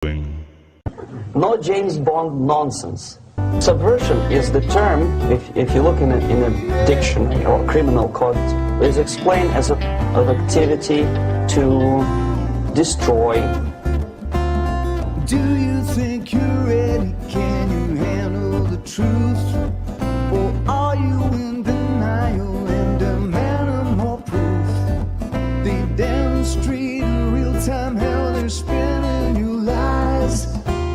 No James Bond nonsense. Subversion is the term, if you look in a dictionary or criminal code, is explained as of activity to destroy. Do you think you're ready? Can you handle the truth? Or are you in denial and demanding more proof? They demonstrate in real time how they're spinning your lies,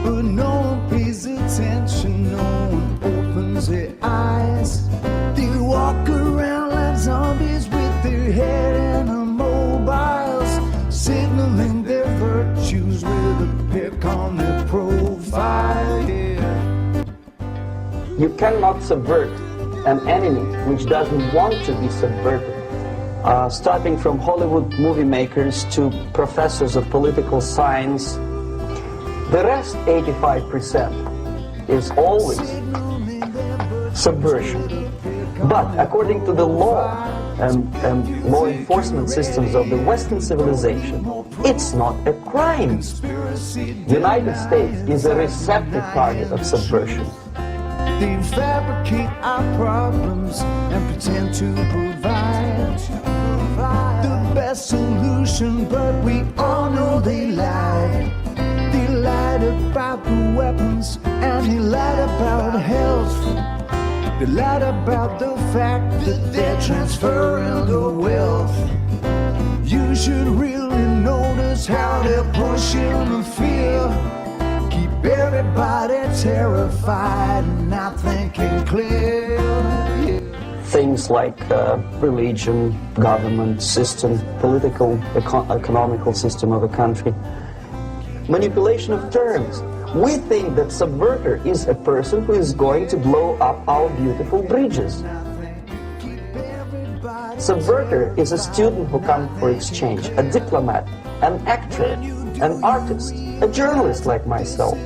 but no one pays attention, no one opens their eyes. They walk around like zombies with their head in the mobiles, signaling their virtues with a pick on their profile. Yeah. You cannot subvert an enemy which doesn't want to be subverted. Starting from Hollywood movie makers to professors of political science, the rest, 85%, is always subversion. But according to the law and law enforcement systems of the Western civilization, it's not a crime. United States is a receptive target of subversion. They fabricate our problems and pretend to provide the best solution, but we all know they lied. They lied about the weapons and they lied about health. They lied about the fact that they're transferring the wealth. You should really notice how they're pushing the fear. Keep everybody terrified and not thinking clear. Yeah. Things like religion, government system, political, economical system of a country. Manipulation of terms. We think that subverter is a person who is going to blow up our beautiful bridges. Subverter is a student who comes for exchange, a diplomat, an actor, an artist, a journalist like myself.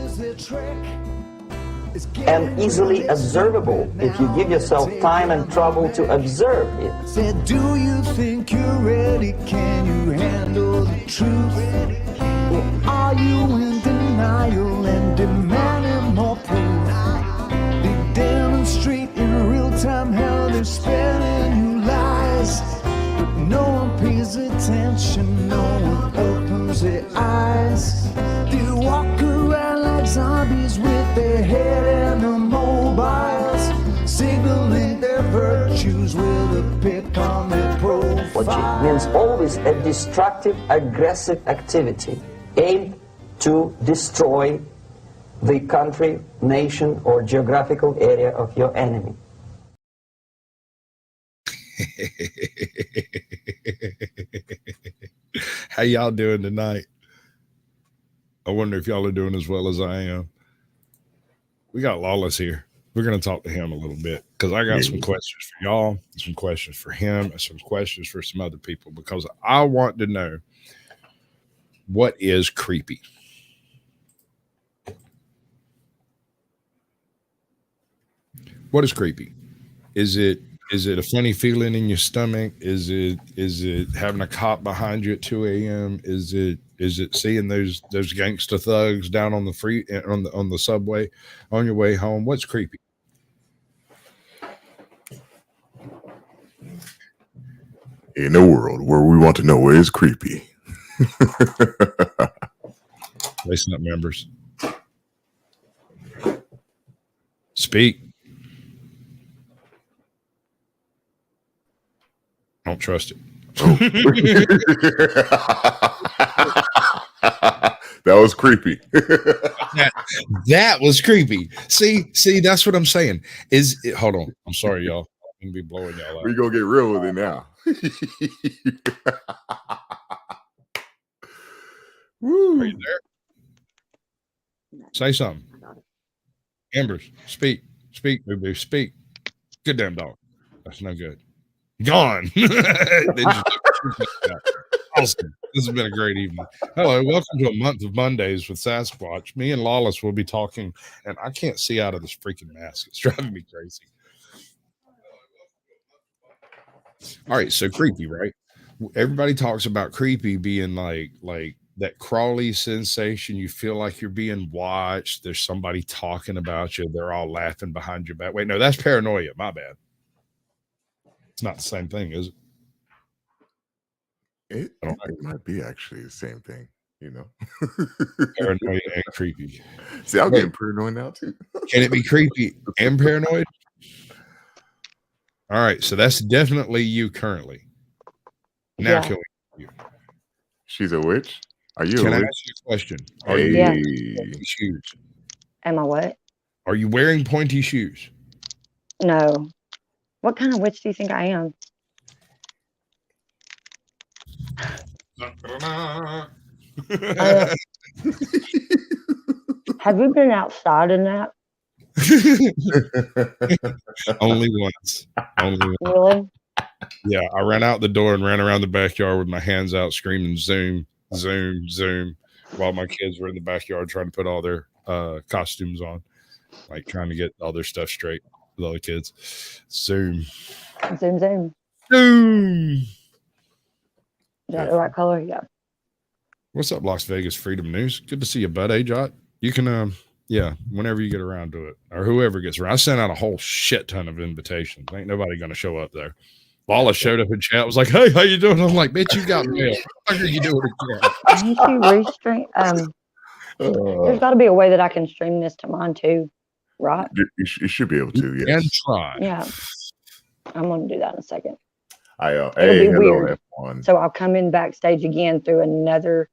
And easily observable if you give yourself time and trouble to observe it. Said, do you think you're ready? Can you handle the truth? Or are you in denial and demanding more proof? They demonstrate in real time how they're spinning you lies, but no one pays attention, no one opens their eyes. They walk around like zombies with their head in the mobiles, signaling their virtues with a pick on their profile. It means always a destructive, aggressive activity aimed to destroy the country, nation, or geographical area of your enemy. How y'all doing tonight? I wonder if y'all are doing as well as I am. We got Lawless here. We're going to talk to him a little bit because I got some questions for y'all, some questions for him, and some questions for some other people because I want to know what is creepy. What is creepy? Is it a funny feeling in your stomach? Is it having a cop behind you at 2 a.m.? Is it seeing those gangster thugs down on the on the subway on your way home? What's creepy? In a world where we want to know what is creepy. Listen up, members. Speak. Don't trust it. That was creepy. that was creepy. See, that's what I'm saying. Hold on. I'm sorry, y'all. I'm gonna be blowing y'all out. We're gonna get real with it now. Are you there? Say something. Embers, speak, boo, speak. Good damn dog. That's no good. Gone. Awesome. This has been a great evening. Hello, welcome to a month of Mondays with Sasquatch. Me and Lawless will be talking, and I can't see out of this freaking mask. It's driving me crazy. All right, so creepy, right? Everybody talks about creepy being like that crawly sensation. You feel like you're being watched. There's somebody talking about you. They're all laughing behind your back. Wait, no, that's paranoia. My bad. It's not the same thing, is it? It might be actually the same thing, you know. Paranoid and creepy. See, I'm getting paranoid now too. Can it be creepy and paranoid? All right, so that's definitely you currently. Now, Yeah. can we? She's a witch. Are you Can a I witch? ask you a question? Are Hey. you Yeah. wearing pointy shoes? Am I what? Are you wearing pointy shoes? No. What kind of witch do you think I am? Have you been outside in that? Only once. Only once. Really? Yeah, I ran out the door and ran around the backyard with my hands out screaming zoom, zoom, zoom, while my kids were in the backyard trying to put all their costumes on, like trying to get all their stuff straight with all the kids. Zoom. Zoom, zoom. Zoom. Is that the right color? Yeah. What's up, Las Vegas Freedom News? Good to see you, bud. Hey, Jot. You can, yeah, whenever you get around to it, or whoever gets around. I sent out a whole shit ton of invitations. Ain't nobody going to show up there. Lala showed up in chat. Was like, "Hey, how you doing?" I'm like, "Bitch, you got mail. What are you doing again?" Can't you restream? There's got to be a way that I can stream this to mine too, right? You should be able to. And Yes. try. Yeah. I'm going to do that in a second. Hey, be hello, weird. F1. So I'll come in backstage again through another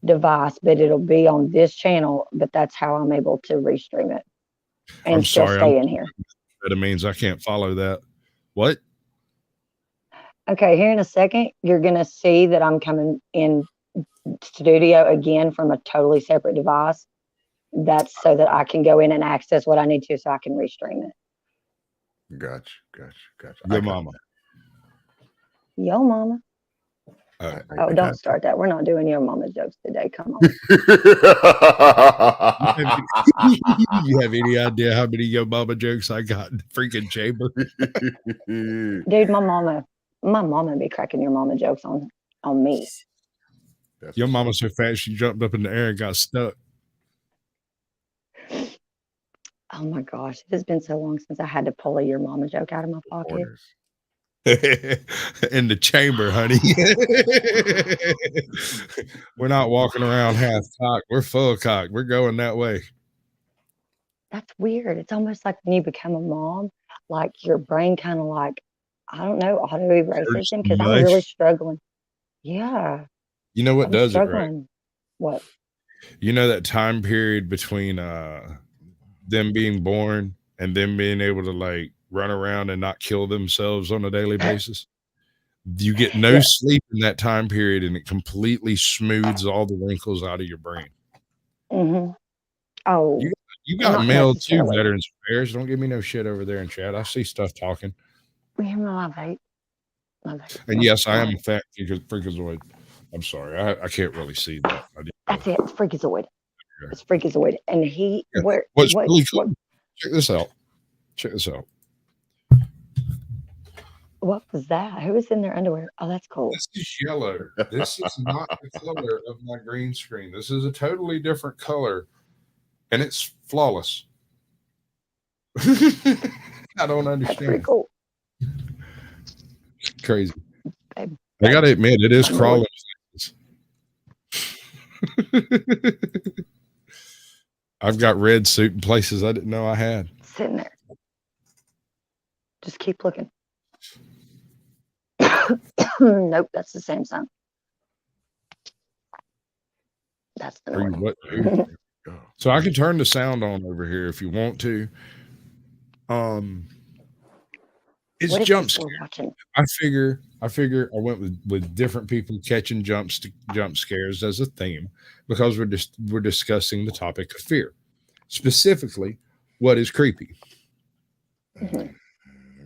device, but it'll be on this channel. But that's how I'm able to restream it and I'm still sorry. stay in here. That means I can't follow that. What? Okay, here in a second, you're going to see that I'm coming in studio again from a totally separate device. That's so that I can go in and access what I need to so I can restream it. Gotcha. Your mama. Yo, mama. I Don't start that. We're not doing your mama jokes today. Come on. You have any idea how many Yo Mama jokes I got in the freaking chamber? Dude, my mama be cracking your mama jokes on me. Your mama's so fat she jumped up in the air and got stuck. Oh my gosh, it has been so long since I had to pull a your mama joke out of my pocket. In the chamber, honey. We're not walking around half cocked. We're full cocked. We're going that way. That's weird. It's almost like when you become a mom, like your brain kind of like, I don't know, auto erases them because I'm really struggling. Yeah. You know what I'm does struggling. it, right? What? You know that time period between them being born and them being able to like run around and not kill themselves on a daily basis? You get no sleep in that time period, and it completely smooths all the wrinkles out of your brain. Mm-hmm. Oh, you got not mail too, necessarily. Veterans Affairs. Don't give me no shit over there in chat. I see stuff talking. We have my vape. And yes, I am a fat freakazoid. I'm sorry, I can't really see that. That's it. It's Freakazoid. It's Freakazoid, and he What's really cool? Check this out. Check this out. What was that? Who was in their underwear? Oh, that's cool. This is yellow. This is not the color of my green screen. This is a totally different color, and it's flawless. I don't understand. That's pretty cool. It's crazy. I gotta admit, it is crawling. I've got red suit in places I didn't know I had. Sitting there. Just keep looking. Nope, that's the same sound. That's the noise. So I can turn the sound on over here if you want to. It's jump scare. I figure I went with different people catching jump scares as a theme because we're discussing the topic of fear. Specifically, what is creepy? Mm-hmm.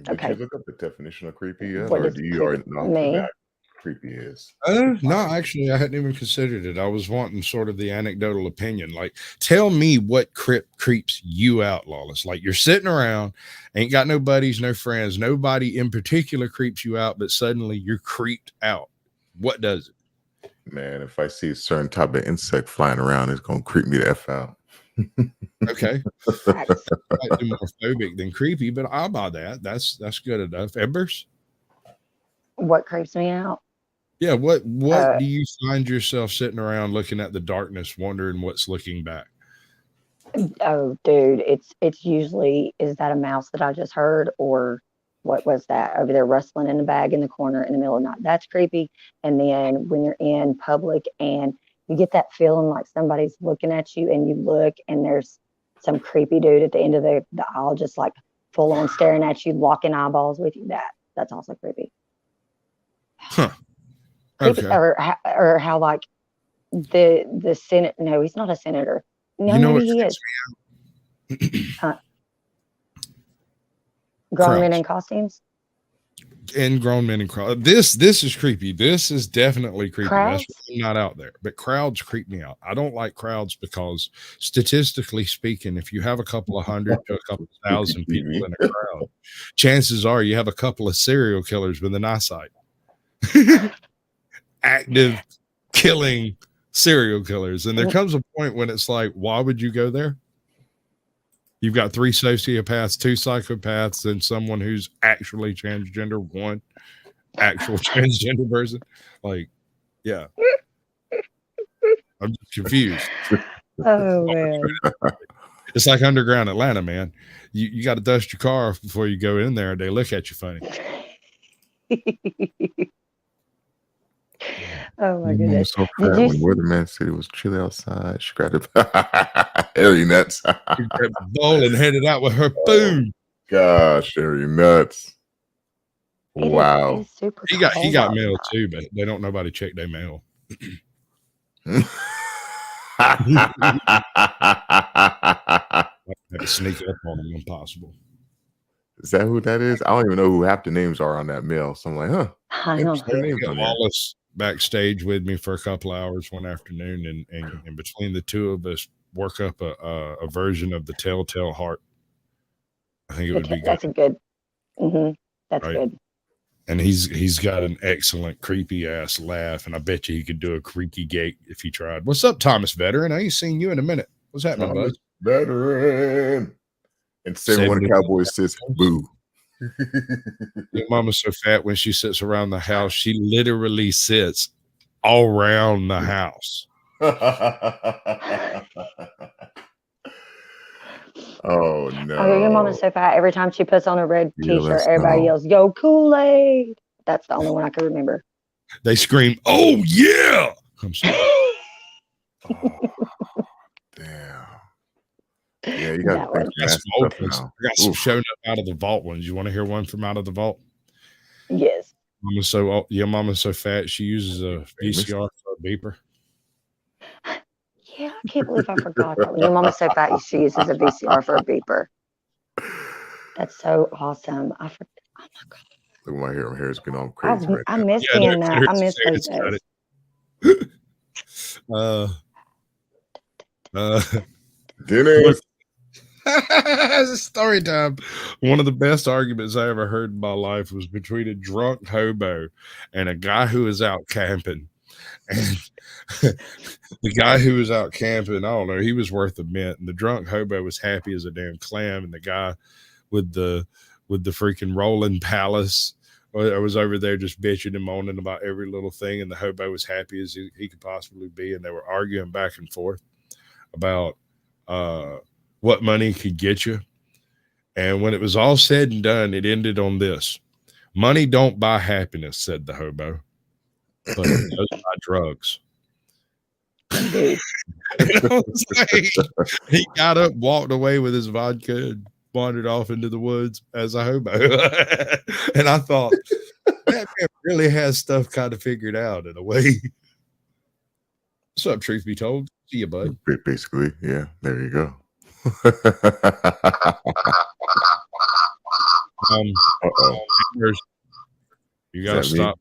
Did you look up the definition of creepy yet, What or is do you already know what creepy is? No, actually, I hadn't even considered it. I was wanting sort of the anecdotal opinion. Like, tell me what creeps you out, Lawless. Like, you're sitting around, ain't got no buddies, no friends, nobody in particular creeps you out, but suddenly you're creeped out. What does it? Man, if I see a certain type of insect flying around, it's gonna creep me the F out. Okay. Facts. Slightly more phobic than creepy, but I'll buy that. That's good enough. Embers? What creeps me out? Yeah, what Uh, do you find yourself sitting around looking at the darkness, wondering what's looking back? oh, dude, it's usually, is that a mouse that I just heard, or what was that over there rustling in the bag in the corner in the middle of the night? That's creepy. And then when you're in public and you get that feeling like somebody's looking at you, and you look and there's some creepy dude at the end of the aisle, just like full on staring at you, locking eyeballs with you. That's also creepy. Huh. Creepy, Okay. or how like the Senate. No, he's not a senator. No, You know maybe what he is. Huh. Grown men crowds in costumes. and grown men and crowds. This is creepy. This is definitely creepy. That's Crowds. why I'm not out there. But crowds creep me out. I don't like crowds because statistically speaking, if you have a couple of hundred to a couple of thousand people in a crowd, chances are you have a couple of serial killers with an eyesight. Active killing serial killers. And there comes a point when it's like, why would you go there? You've got 3 sociopaths, 2 psychopaths, and someone who's actually transgender, 1 actual transgender person. Like, yeah. I'm just confused. Oh man. It's like underground Atlanta, man. You got to dust your car before you go in there, and they look at you funny. Oh my Mom goodness. was so Did fat you when the weatherman said it was chilly outside. She grabbed it. Hairy nuts. She grabbed the bowl and headed out with her food. Gosh, hairy nuts. Wow. It is super He cold got mail outside. too, but they don't nobody check their mail. Had to sneak up on them when possible. Is that who that is? I don't even know who half the names are on that mail. So I'm like, huh. I know. Interesting names on there. Wallace backstage with me for a couple hours one afternoon, and between the two of us, work up a version of the Telltale Heart. I think it would be good. That's a good. That's Right. good. And he's got an excellent creepy ass laugh, and I bet you he could do a creaky gate if he tried. What's up, Thomas Veteran? I ain't seen you in a minute. What's happening, bud? Veteran. And 71 Cowboys says boo. Your mama's so fat when she sits around the house, she literally sits all around the house. Oh no. Oh, your mom is so fat. Every time she puts on a red Yeah, t-shirt, let's everybody go. yells, "Yo, Kool-Aid!" That's the only one I can remember. They scream, "Oh yeah!" I'm sorry. Oh, damn. Yeah, you got That one. I got some old ones. I got some shown up out of the vault ones. You want to hear one from out of the vault? Yes. Your mama's so fat she uses a VCR for a beeper. Yeah, I can't believe I forgot that one. Your mom is so fat she uses a VCR for a beeper. That's so awesome. Oh my god. Look at my hair. My hair is getting all crazy right I now. miss seeing that. I miss those days. Dennis. It's story time. One of the best arguments I ever heard in my life was between a drunk hobo and a guy who was out camping. And the guy who was out camping, I don't know, he was worth a mint. And the drunk hobo was happy as a damn clam. And the guy with the freaking rolling palace, I was over there just bitching and moaning about every little thing. And the hobo was happy as he could possibly be. And they were arguing back and forth about what money could get you. And when it was all said and done, it ended on this: money don't buy happiness, said the hobo, but it does buy drugs. Dude. He got up, walked away with his vodka, and wandered off into the woods as a hobo. And I thought, that man really has stuff kind of figured out in a way. What's up, truth be told? See you, bud. Basically, yeah. There you go. Embers, you gotta stop.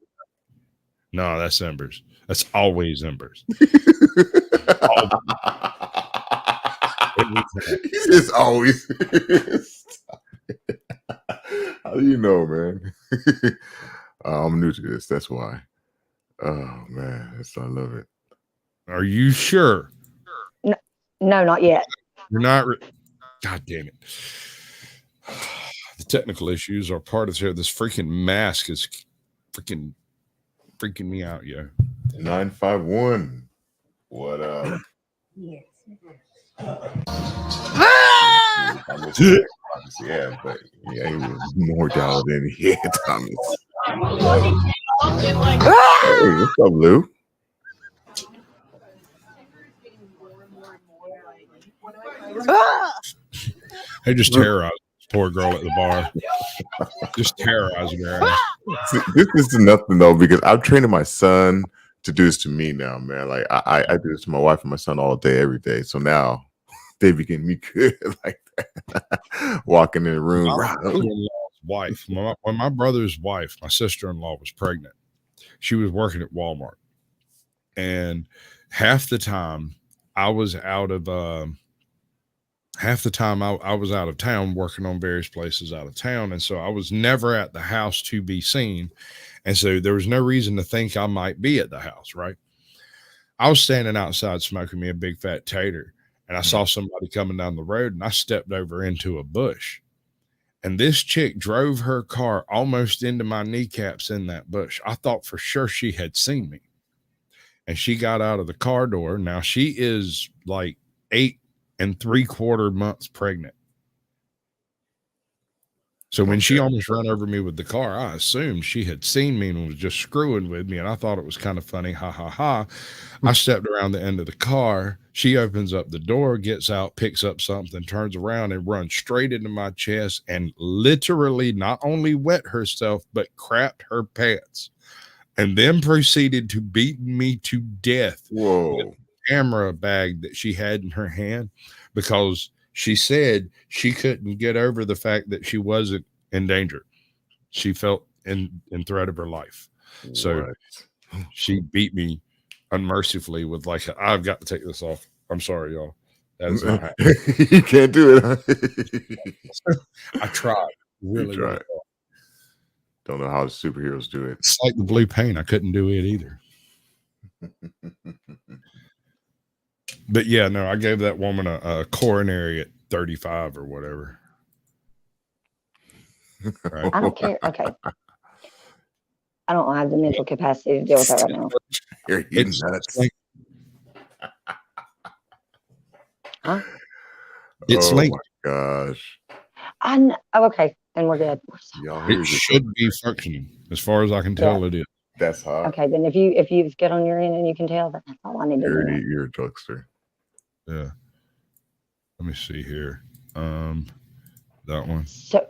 No, that's Embers. That's always Embers. It's always. How do you know, man? I'm new to this. That's why. Oh man, I love it. Are you sure? No, not yet. You're not. God damn it. The technical issues are part of here. This freaking mask is freaking me out, yo. 951. What up? Yeah, but yeah, he was more dialed in. Yeah, Thomas. Hey, what's up, Lou? Hey, just terrorized this poor girl at the bar. Just terrorizing her ass. See, this is nothing though, because I'm training my son to do this to me now, man. Like I do this to my wife and my son all day, every day. So now they begin me good like that. Walking in the room. My brother-in-law's wife, when my brother's wife, my sister-in-law, was pregnant, she was working at Walmart, and half the time I was out of I was out of town working on various places out of town, and so I was never at the house to be seen, and so there was no reason to think I might be at the house, right? I was standing outside smoking me a big fat tater, and I saw somebody coming down the road, and I stepped over into a bush, and this chick drove her car almost into my kneecaps in that bush. I thought for sure she had seen me, and she got out of the car door. Now she is like 8 3/4 months pregnant. So when she almost ran over me with the car, I assumed she had seen me and was just screwing with me. And I thought it was kind of funny. Ha ha ha. I stepped around the end of the car. She opens up the door, gets out, picks up something, turns around and runs straight into my chest and literally not only wet herself, but crapped her pants, and then proceeded to beat me to death. Whoa. With the camera bag that she had in her hand, because she said she couldn't get over the fact that she wasn't in danger. She felt in threat of her life. So she beat me unmercifully with like, I've got to take this off. I'm sorry, y'all. That is not happening. You can't do it. Huh? I tried. Really tried. Don't know how the superheroes do it. It's like the blue paint. I couldn't do it either. But yeah, no, I gave that woman a coronary at 35 or whatever. Right? I don't care. Okay. I don't have the mental capacity to deal with that right now. You're nuts. Like, huh? It's linked. My gosh. I know. Oh, okay. Then we're good. It should be functioning as far as I can tell. It is. That's hot. Okay, then if you get on your end and you can tell, that's all I need to know. You're a jokester. Yeah. Let me see here. That one. So.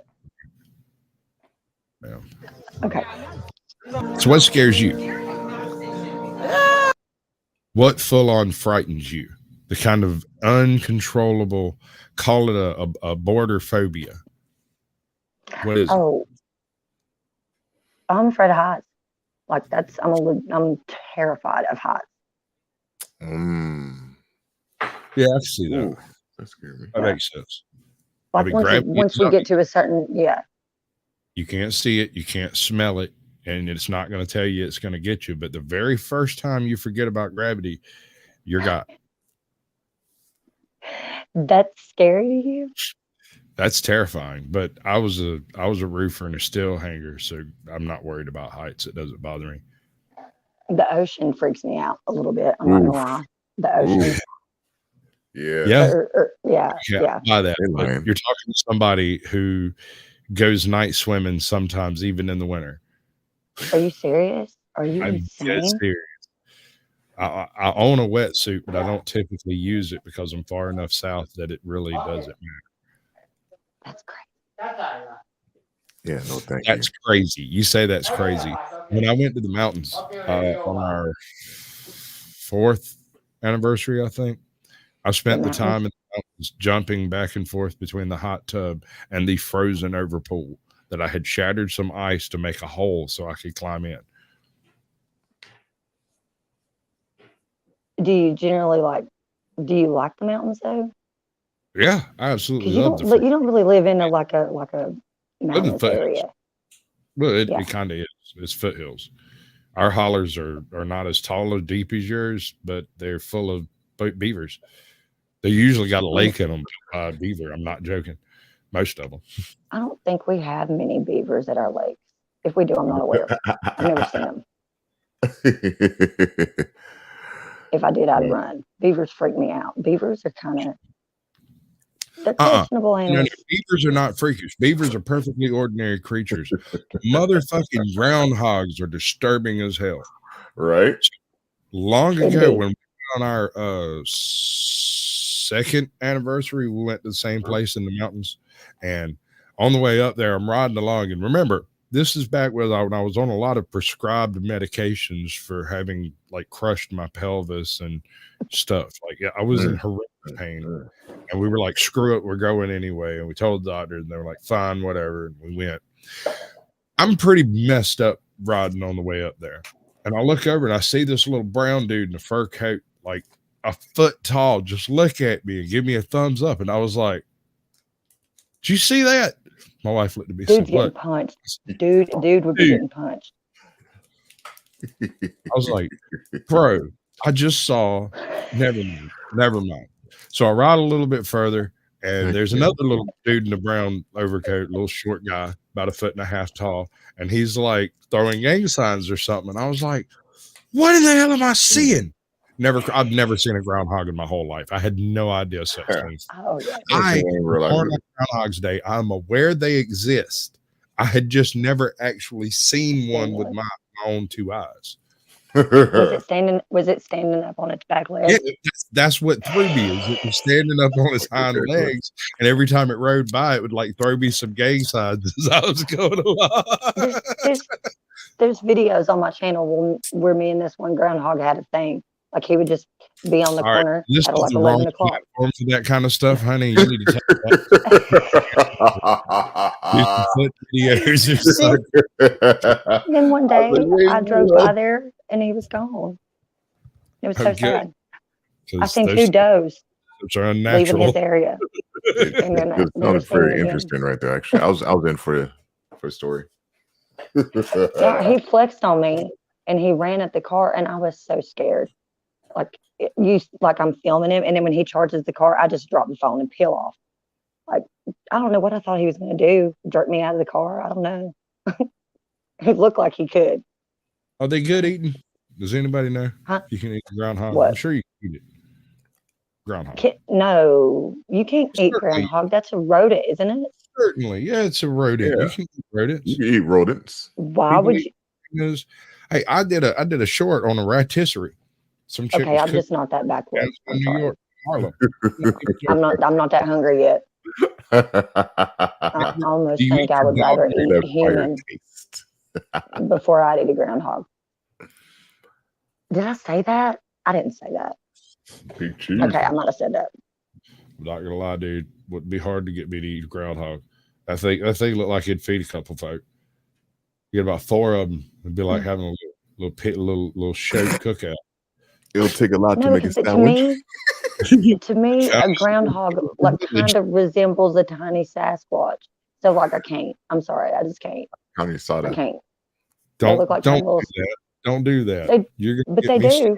Yeah. Okay. So what scares you? What full on frightens you? The kind of uncontrollable, call it a border phobia. What is it? I'm afraid of heights. Like I'm terrified of heights. Yeah, I see that. Ooh, that scared me. That makes sense. Like once we get to a certain, you can't see it, you can't smell it, and it's not going to tell you it's going to get you. But the very first time you forget about gravity, you're got. That's scary to you? That's terrifying. But I was a roofer and a steel hanger, so I'm not worried about heights. It doesn't bother me. The ocean freaks me out a little bit. I'm not gonna lie. The ocean. Yeah. By that, you're talking to somebody who goes night swimming sometimes, even in the winter. Are you serious? Are you insane? I'm serious. I own a wetsuit, but I don't typically use it because I'm far enough south that it really doesn't matter. That's crazy. Yeah, no, thank you. That's crazy. You say that's crazy. When I went to the mountains on our 4th anniversary, I think, I spent the time in the mountains jumping back and forth between the hot tub and the frozen over pool that I had shattered some ice to make a hole so I could climb in. Do you generally like the mountains though? Yeah, I absolutely love it. You don't really live in a mountainous area. Well, it kind of is. It's foothills. Our hollers are not as tall or deep as yours, but they're full of beavers. They usually got a lake in them. Beaver. I'm not joking. Most of them. I don't think we have many beavers at our lakes. If we do, I'm not aware. I've never seen them. If I did, I'd run. Beavers freak me out. Beavers are kind of they're questionable animals. No, beavers are not freakish. Beavers are perfectly ordinary creatures. Motherfucking groundhogs are disturbing as hell. Right? Long ago, when we went on our second anniversary, we went to the same place in the mountains, and on the way up there, I'm riding along, and remember, this is back when I was on a lot of prescribed medications for having like crushed my pelvis and stuff. Like, I was in horrific pain, and we were like, screw it, we're going anyway. And we told the doctor, and they were like, fine, whatever. And we went. I'm pretty messed up riding on the way up there. And I look over and I see this little brown dude in a fur coat, like a foot tall, just look at me and give me a thumbs up. And I was like, did you see that? My wife looked at me and Dude's said, getting punched. Dude would be getting punched. I was like, bro, I just saw, never mind. So I ride a little bit further, and there's another little dude in a brown overcoat, little short guy, about 1.5 feet tall, and he's like throwing gang signs or something. And I was like, what in the hell am I seeing? I've never seen a groundhog in my whole life. I had no idea such things. Oh yeah. On Groundhog's Day, I'm aware they exist. I had just never actually seen one with my own 2 eyes. Was it standing up on its back legs? Yeah, that's what threw me. Is it was standing up on its hind legs, and every time it rode by, it would like throw me some gang signs as I was going along. There's videos on my channel where me and this one groundhog had a thing. Like he would just be on the corner at like 11 o'clock. For that kind of stuff, honey, you need to take that. And then one day I drove by there and he was gone. It was so sad. I seen 2 does leaving his area. It sounded very interesting right there. Actually, I was in for the story. Yeah, he flexed on me and he ran at the car, and I was so scared. Like I'm filming him, and then when he charges the car, I just drop the phone and peel off. Like, I don't know what I thought he was going to do. Jerk me out of the car. I don't know. It looked like he could. Are they good eating? Does anybody know? Huh? You can eat groundhog. What? I'm sure you can eat it. Groundhog. No, you can't eat groundhog. That's a rodent, isn't it? Certainly. Yeah, it's a rodent. Yeah. You can eat rodents. You can eat rodents. Why would you? Hey, I did a short on a rotisserie. Some chick Okay, I'm just not that backwards. in New York, Harlem. I'm not that hungry yet. I almost think I would rather eat human before I'd eat a groundhog. Did I say that? I didn't say that. Okay, I might have said that. I'm not gonna lie, dude. Would be hard to get me to eat groundhog. I think looked like it'd feed a couple folk. You get about 4 of them. It'd be like having a little show cookout. It'll take a lot to make a sandwich. To me, a groundhog like kind of resembles a tiny Sasquatch. So like I can't. I'm sorry, I just can't. I saw that. I can't. Don't look like do that. Don't do that. But they do.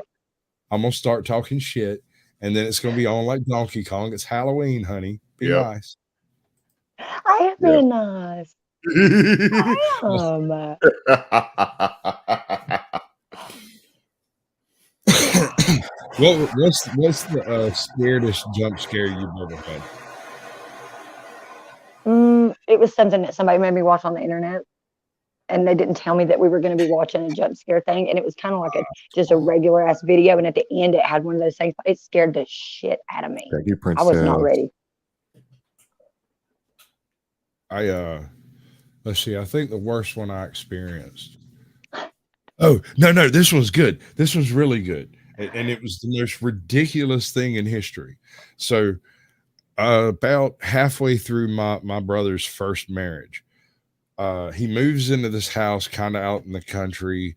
I'm gonna start talking shit, and then it's gonna be on like Donkey Kong. It's Halloween, honey. Be nice. I am being nice. I am. What's the scariest jump scare you've ever had? It was something that somebody made me watch on the internet, and they didn't tell me that we were going to be watching a jump scare thing, and it was kind of like just a regular ass video, and at the end it had one of those things. It scared the shit out of me. Thank you, I was not ready. Let's see. I think the worst one I experienced. Oh, no, this one's good. This one's really good. And it was the most ridiculous thing in history. So about halfway through my brother's first marriage, he moves into this house kind of out in the country.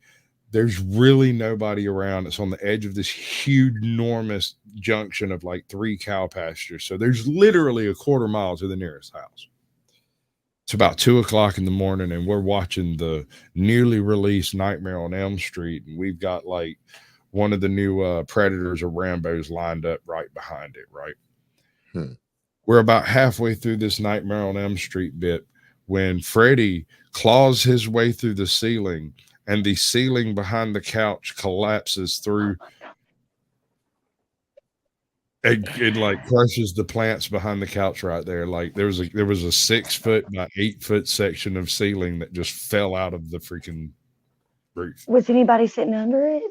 There's really nobody around. It's on the edge of this huge, enormous junction of like 3 cow pastures. So there's literally a 1/4 mile to the nearest house. It's about 2 o'clock in the morning, and we're watching the newly released Nightmare on Elm Street, and we've got like one of the new Predators or Rambos lined up right behind it. Right, we're about halfway through this Nightmare on Elm Street bit when Freddy claws his way through the ceiling, and the ceiling behind the couch collapses through. It like crushes the plants behind the couch right there. Like there was a 6 foot by 8 foot section of ceiling that just fell out of the freaking roof. Was anybody sitting under it?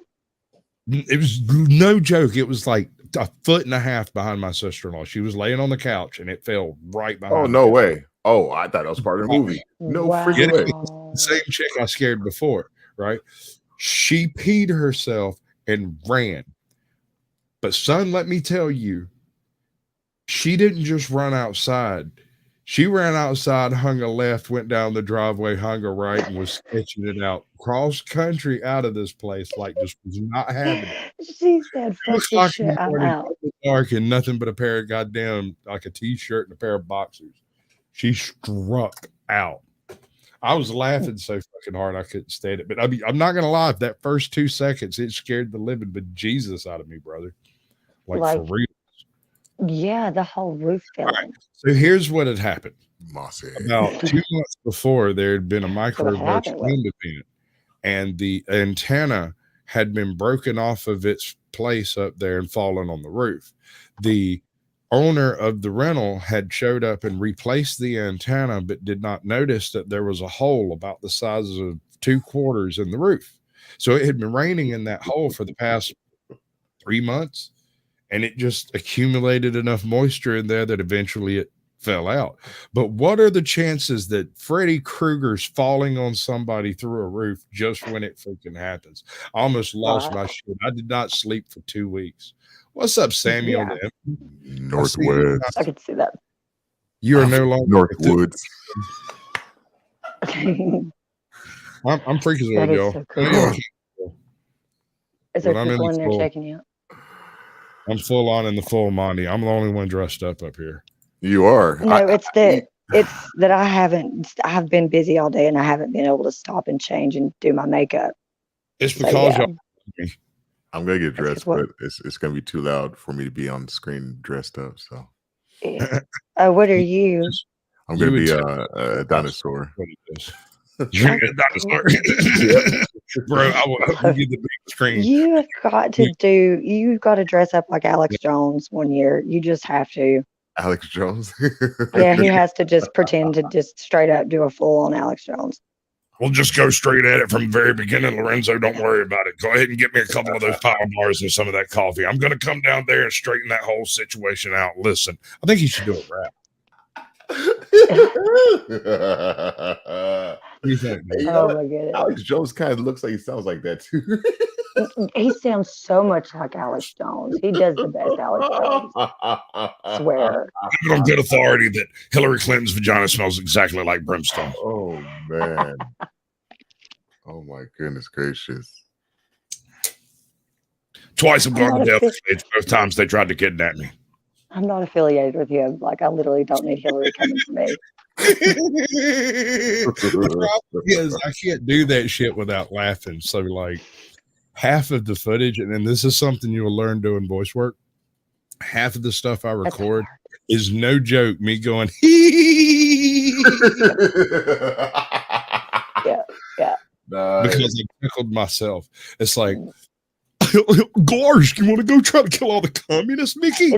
It was no joke. It was like a foot and a half behind my sister-in-law. She was laying on the couch and it fell right behind. Oh, no way. Oh, I thought that was part of the movie. No freaking way. The same chick I scared before, right? She peed herself and ran. But son, let me tell you, she didn't just run outside. She ran outside, hung a left, went down the driveway, hung a right, and was sketching it out cross country out of this place. Like just was not having it. She said, "Fuck this shit, I'm out." Dark and nothing but a pair of goddamn like a t-shirt and a pair of boxers. She struck out. I was laughing so fucking hard I couldn't stand it. But I mean, I'm not gonna lie. That first 2 seconds, it scared the living bejesus out of me, brother. Like for real. Yeah, the whole roof fell in. So here's what had happened. Mossy. About 2 months before, there had been a microburst wind event, and the antenna had been broken off of its place up there and fallen on the roof. The owner of the rental had showed up and replaced the antenna, but did not notice that there was a hole about the size of 2 quarters in the roof. So it had been raining in that hole for the past 3 months. And it just accumulated enough moisture in there that eventually it fell out. But what are the chances that Freddy Krueger's falling on somebody through a roof just when it freaking happens? I almost lost my shit. I did not sleep for 2 weeks. What's up, Samuel? Yeah. Northwoods. I could see that. You are no longer Northwoods. I'm freaking That with is y'all. so cool. Is there But I'm in people the in there full- checking you out? I'm full on in the full Monty. I'm the only one dressed up here. You are. No, it's that I have been busy all day and I haven't been able to stop and change and do my makeup. It's So, because yeah. y'all. I'm gonna get dressed, what- but it's gonna be too loud for me to be on the screen dressed up. So Yeah. What are you? I'm gonna You be would a dinosaur. What it is. You're a dinosaur. Bro, I will give the big screen. You've got to dress up like Alex Jones one year. You just have to. Alex Jones. Yeah, he has to just pretend to just straight up do a full on Alex Jones. We'll just go straight at it from the very beginning, Lorenzo. Don't worry about it. Go ahead and get me a couple of those power bars and some of that coffee. I'm going to come down there and straighten that whole situation out. Listen, I think you should do a rap. What do you think, man? Oh my goodness. Alex Jones kind of looks like he sounds like that too. He sounds so much like Alex Jones. He does the best Alex Jones. I swear. I have it on good authority that Hillary Clinton's vagina smells exactly like brimstone. Oh man. Oh my goodness gracious. Twice I've gone to I'm not death. It's both times they tried to kidnap me. I'm not affiliated with him. Like, I literally don't need Hillary coming for me. The problem is I can't do that shit without laughing. So like half of the footage, and then this is something you'll learn doing voice work. Half of the stuff I record is no joke. Me going, Yeah. because I tickled myself. It's like, gosh, you want to go try to kill all the communists, Mickey?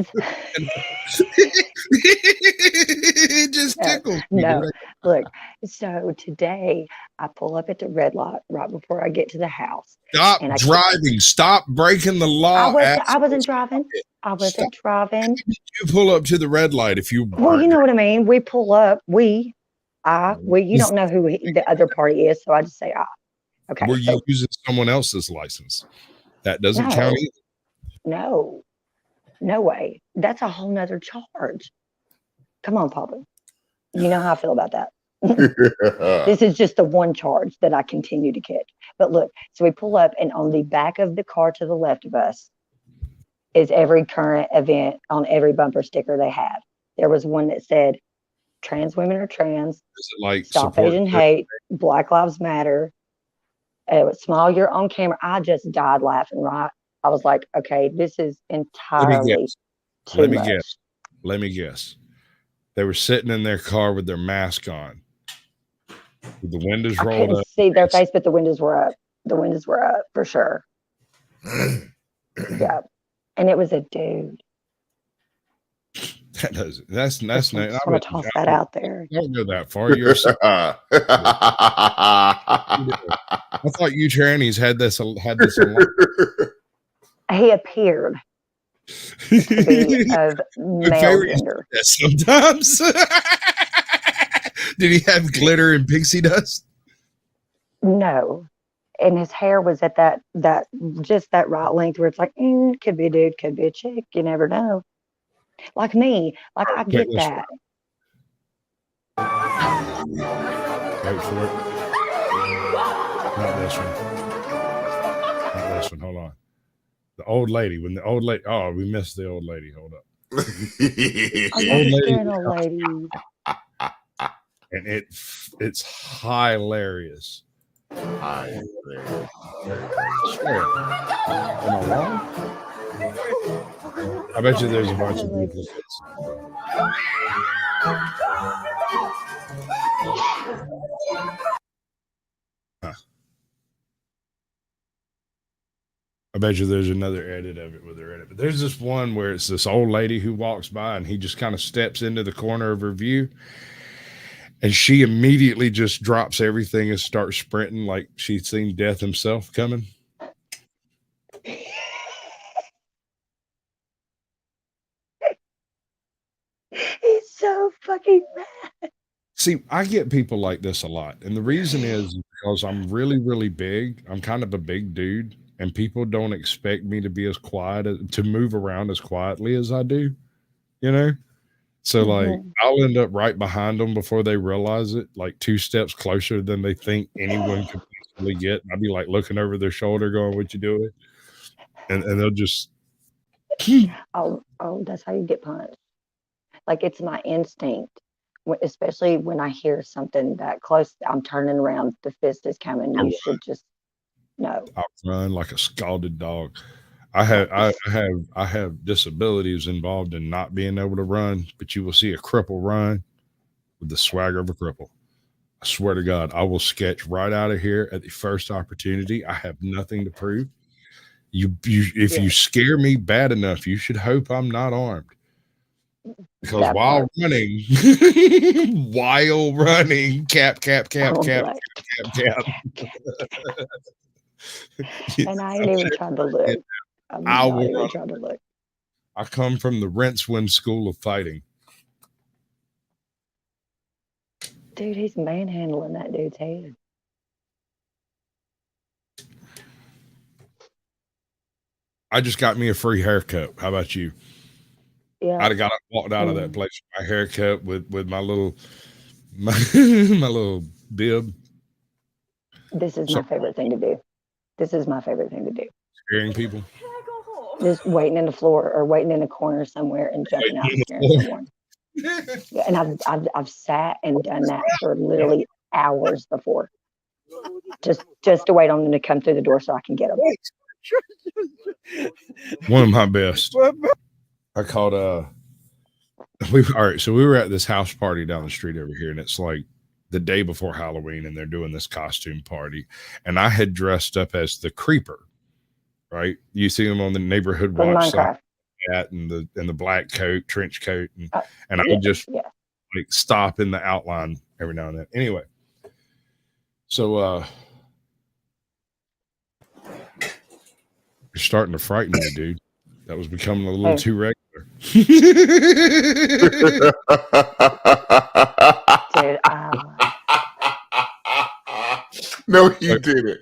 It just tickles me. No, look. So today I pull up at the red light right before I get to the house. Stop driving. Stop breaking the law. I wasn't driving. I wasn't driving. You pull up to the red light if you. Well, you know what I mean. We pull up. We. You don't know who the other party is, so I just say I. Okay. Were you using someone else's license? That doesn't count either. No way. That's a whole nother charge. Come on, Papa. You know how I feel about that. This is just the one charge that I continue to catch. But look, so we pull up, and on the back of the car to the left of us is every current event on every bumper sticker they have. There was one that said trans women are trans. Is it like Stop support? Asian hate. Black Lives Matter. Smile, you're on camera. I just died laughing, right? I was like, okay, this is entirely too Let me much. guess. Let me guess. They were sitting in their car with their mask on, with the windows I rolled couldn't up. see their face, but the windows were up. The windows were up for sure. Yeah. And it was a dude. That doesn't. That's I nice. just want to toss that out there. Don't go that far. You're. I thought you trannies had this. He appeared to be of male gender. Sometimes. Did he have glitter and pixie dust? No. And his hair was at that just that right length where it's like, could be a dude, could be a chick. You never know. Like me. Like I get that. Wait for it. Not this one. Not this one. Hold on. The old lady. When the old lady. Oh, we missed the old lady. Hold up. I'm scaring old ladies. And it's hilarious. Hi. Swear. Am I wrong? I bet you there's a bunch of duplicates. I bet you there's another edit of it with her in it. But there's this one where it's this old lady who walks by and he just kind of steps into the corner of her view. And she immediately just drops everything and starts sprinting like she'd seen death himself coming. He's so fucking mad. See, I get people like this a lot. And the reason is because I'm really, really big. I'm kind of a big dude. And people don't expect me to be as quiet, to move around as quietly as I do, you know? So, like, I'll end up right behind them before they realize it, like 2 steps closer than they think anyone could possibly get. And I'll be like looking over their shoulder going, what you doing? And they'll just. Oh, that's how you get punched. Like, it's my instinct, especially when I hear something that close, I'm turning around, the fist is coming. You should just know. I'll run like a scalded dog. I have disabilities involved in not being able to run, but you will see a cripple run with the swagger of a cripple. I swear to God, I will sketch right out of here at the first opportunity. I have nothing to prove. If you scare me bad enough, you should hope I'm not armed. Because while running, cap. And I ain't even trying to look. I'm not even trying to look. I come from the Rincewind School of Fighting. Dude, he's manhandling that dude's head. I just got me a free haircut. How about you? Yeah. I'd have walked out of that place with my haircut with my little my little bib. This is my favorite thing to do. Scaring people. Just waiting in the floor or waiting in a corner somewhere and jumping out and scaring someone. Yeah, and I've sat and done that for literally hours before. Just to wait on them to come through the door so I can get them. One of my best. I called all right, so we were at this house party down the street over here, and it's like the day before Halloween, and they're doing this costume party. And I had dressed up as the creeper, right? You see them on the neighborhood watch side, and the black coat, trench coat, and I would just like stop in the outline every now and then. Anyway, so you're starting to frighten me, dude. That was becoming a little too regular. Dude, no, you didn't.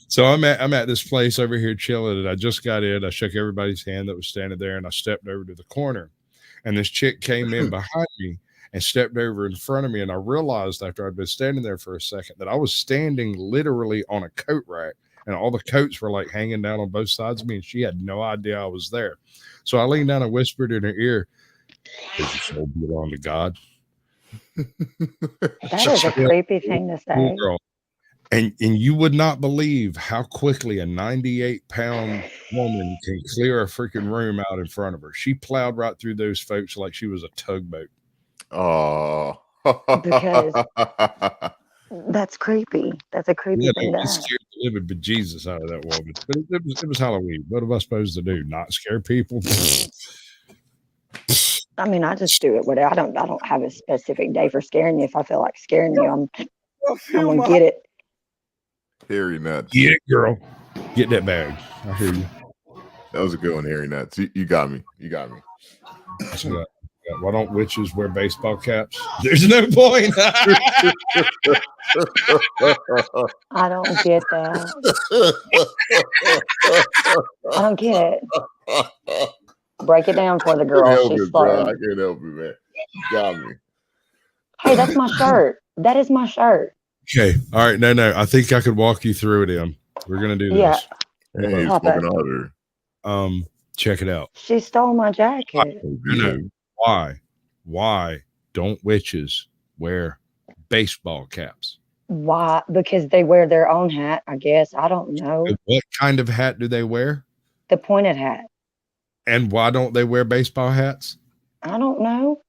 So I'm at this place over here chilling, and I just got in. I shook everybody's hand that was standing there, and I stepped over to the corner, and this chick came in behind me and stepped over in front of me, and I realized after I'd been standing there for a second that I was standing literally on a coat rack, and all the coats were like hanging down on both sides of me, and she had no idea I was there. So I leaned down and whispered in her ear, "Does your soul belong to God?" That is a creepy thing to say. Girl. And you would not believe how quickly a 98-pound woman can clear a freaking room out in front of her. She plowed right through those folks like she was a tugboat. Oh. Because that's creepy. That's a creepy Yeah, thing to it have. scared the living bejesus out of that woman. But it was Halloween. What am I supposed to do? Not scare people? I mean, I just do it. Whatever. I don't have a specific day for scaring you. If I feel like scaring you, I'm gonna get it. Hairy nuts. Get it, girl. Get that bag. I hear you. That was a good one, hairy nuts. You got me. You got me. So, why don't witches wear baseball caps? There's no point. I don't get that. I don't get it. Break it down for the girl. She's slow. I can't help you, man. You got me. Hey, that's my shirt. That is my shirt. Okay. All right. No. I think I could walk you through it, Em. We're gonna do this. Yeah. Hey, Papa. smoking harder. Check it out. She stole my jacket. No. Why don't witches wear baseball caps? Why? Because they wear their own hat, I guess. I don't know. What kind of hat do they wear? The pointed hat. And why don't they wear baseball hats? I don't know.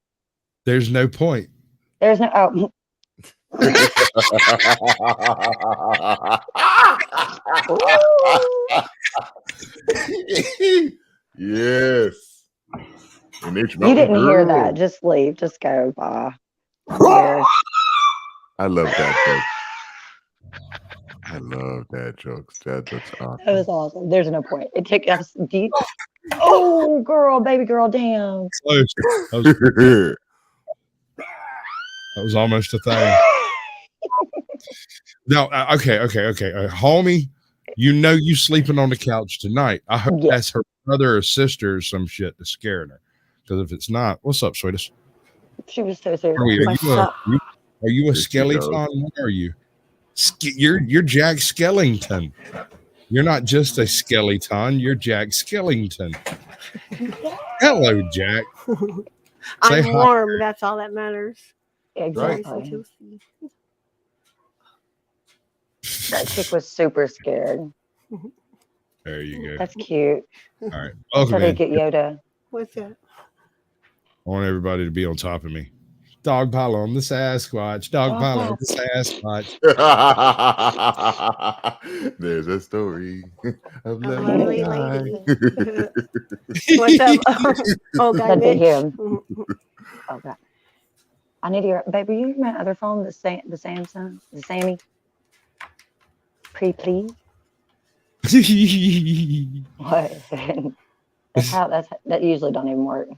There's no point. There's no. Oh. Yes. You didn't hear that. Just leave. Just go. Bye. I love that joke. I love that jokes. That joke's awesome. That was awesome. There's no point. It took us deep. Oh, girl, baby girl, damn. Close. That was almost a thing. No, okay. Homie, you know you sleeping on the couch tonight. I hope that's her brother or sister or some shit that's scaring her. Because if it's not, what's up, sweetest? She was so serious. Are you a skeleton? What are you? You're Jack Skellington. You're not just a skeleton. You're Jack Skellington. Hello, Jack. I'm warm. That's all that matters. Exactly. That chick was super scared. There you go. That's cute. All right. So they get Yoda. What's that? I want everybody to be on top of me. Dog pile on the Sasquatch. Dog pile on the Sasquatch. There's a story of love. What's up? Oh, God. That'd be him. Oh, God. I need your baby. You hear my other phone, the Samsung, the Sammy. Please. What? That usually don't even work.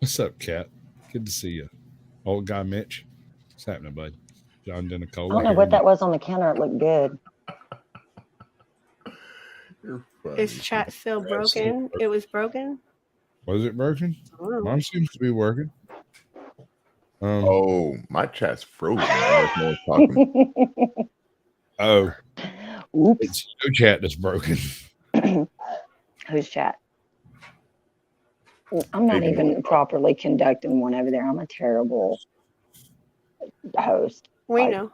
What's up, Cat? Good to see you. Old guy Mitch. What's happening, bud? John Denicola. I don't know what that was on the counter. It looked good. Is chat still broken? It was broken? Was it broken? Oh. Mine seems to be working. Oh, my chat's frozen. No talking. Oh. Oops. It's your chat that's broken. Whose chat? I'm not even properly conducting one over there. I'm a terrible host. We know.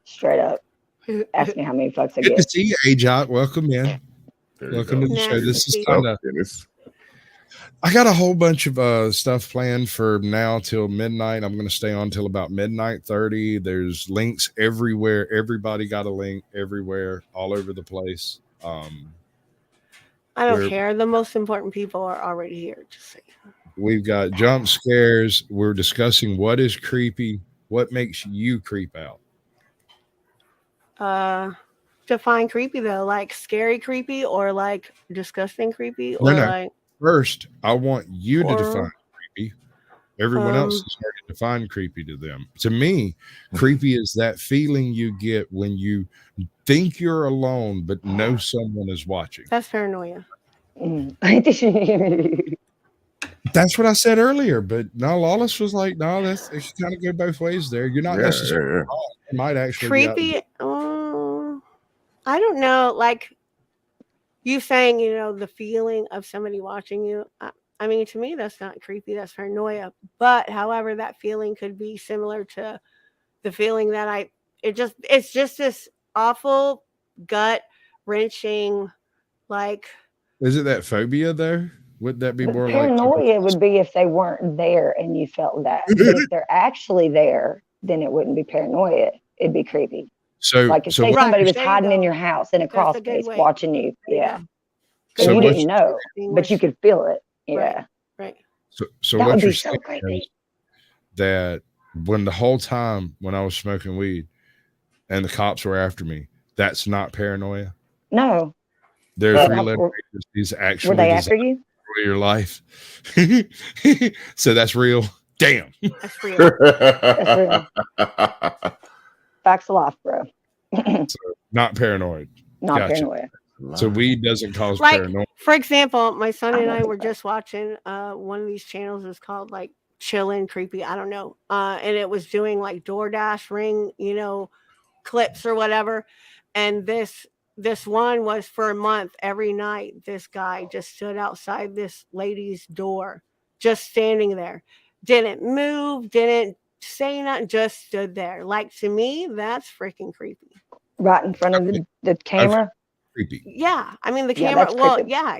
Straight up. Ask me how many fucks I Good to get. see you, Ajot. Welcome in. Welcome to the show. This is kind of. I got a whole bunch of stuff planned for now till midnight. I'm going to stay on till about midnight 30. There's links everywhere. Everybody got a link everywhere, all over the place. I don't care. The most important people are already here. Just saying. We've got jump scares. We're discussing what is creepy. What makes you creep out? Define creepy though, like scary creepy or like disgusting creepy or like. First, I want you to define creepy. Everyone else is hard to define creepy to them. To me, creepy is that feeling you get when you think you're alone but know someone is watching. That's paranoia. That's what I said earlier, but no, Lawless was like, no, it should kind of go both ways there. You're not necessarily wrong. It might actually creepy. I don't know. Like you saying, you know, the feeling of somebody watching you. I mean, to me, that's not creepy. That's paranoia. But however, that feeling could be similar to the feeling that it's just this awful, gut wrenching, like, Is it that phobia though? Would that be But more like paranoia would be if they weren't there and you felt that. But if they're actually there, then it wouldn't be paranoia. It'd be creepy. so? Like if So say what? somebody was There you hiding in go. your house in a That's a crawl good space way. watching you. There you Yeah. go. And So you what's- didn't know, but you could feel it. Yeah. Right. So That what would you're be so saying creepy. is that when the whole time when I was smoking weed and the cops were after me, that's not paranoia. No. There's Uh, three-letter were- agencies Were actually they after designed you? for your life. So that's real. Damn. That's real. That's real. Facts of life, bro. Not paranoid. Not Gotcha. paranoia. So weed doesn't cause Like, paranoia. for example, my son I and don't I think were so. just watching one of these channels is called like Chillin' Creepy. I don't know. And it was doing like DoorDash ring, you know, clips or whatever. And this one was for a month. Every night, this guy just stood outside this lady's door, just standing there, didn't move, didn't say nothing, just stood there. Like, to me, that's freaking creepy. Right in front of the camera. Creepy. Yeah, I mean the Yeah, camera. that's Well, creepy. yeah.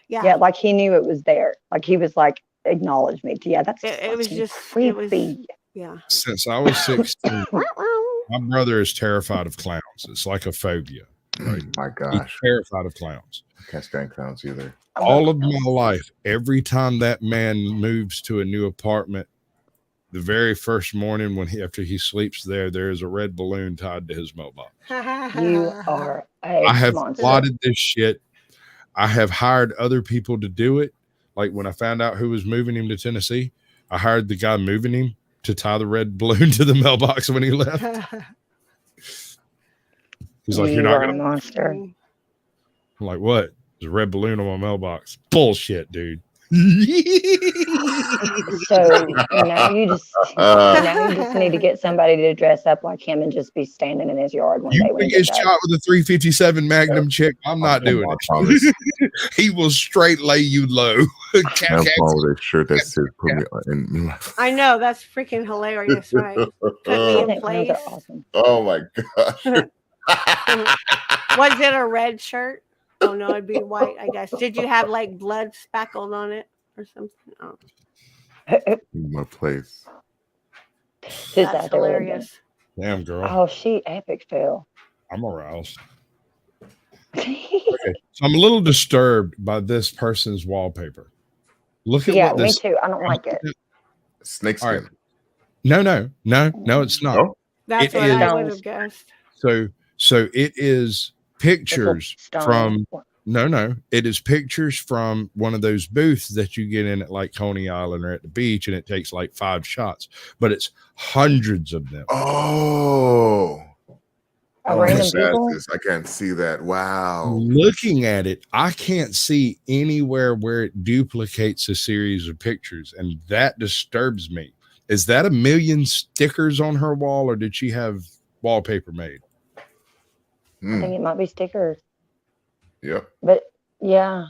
Yeah, like he knew it was there. Like he was like, acknowledge me. Yeah, that's It was fucking just creepy. yeah. Since I was 16, my brother is terrified of clowns. It's like a phobia. Right? My He's gosh. terrified of clowns. I can't stand clowns either. All of my life, every time that man moves to a new apartment, the very first morning after he sleeps there is a red balloon tied to his mailbox. You are a I have monster. plotted this shit. I have hired other people to do it. Like when I found out who was moving him to Tennessee, I hired the guy moving him to tie the red balloon to the mailbox when he left. He's like, "You're You not are a gonna." monster. I'm like, "What? There's a red balloon on my mailbox." Bullshit, dude. So now you just need to get somebody to dress up like him and just be standing in his yard one You day when can he get gets shot with a 357 Magnum chick. I'm not doing I it. promise. He will straight lay you low. I'm with a shirt that says "Put me in my." I know, that's freaking hilarious, right? Put me I in think clowns place. are awesome. Oh my gosh. Was it a red shirt? Oh no, it'd be white, I guess. Did you have like blood speckled on it or something? Oh, In my place. Who's that's that there with him? hilarious. Damn, girl. Oh, she epic fail. I'm aroused. Okay. So I'm a little disturbed by this person's wallpaper. Look at Yeah, what me this. too. I don't like it. Snakeskin. All right. No, it's not. No? That's It what I is- would have guessed. So it is pictures Stone. from it is pictures from one of those booths that you get in at like Coney Island or at the beach, and it takes like 5 shots, but it's hundreds of them. Oh. A Oh, random that's people. this. I can't see that. Wow. Looking at it, I can't see anywhere where it duplicates a series of pictures, and that disturbs me. Is that 1 million stickers on her wall, or did she have wallpaper made? I think it might be stickers, Yep. but yeah,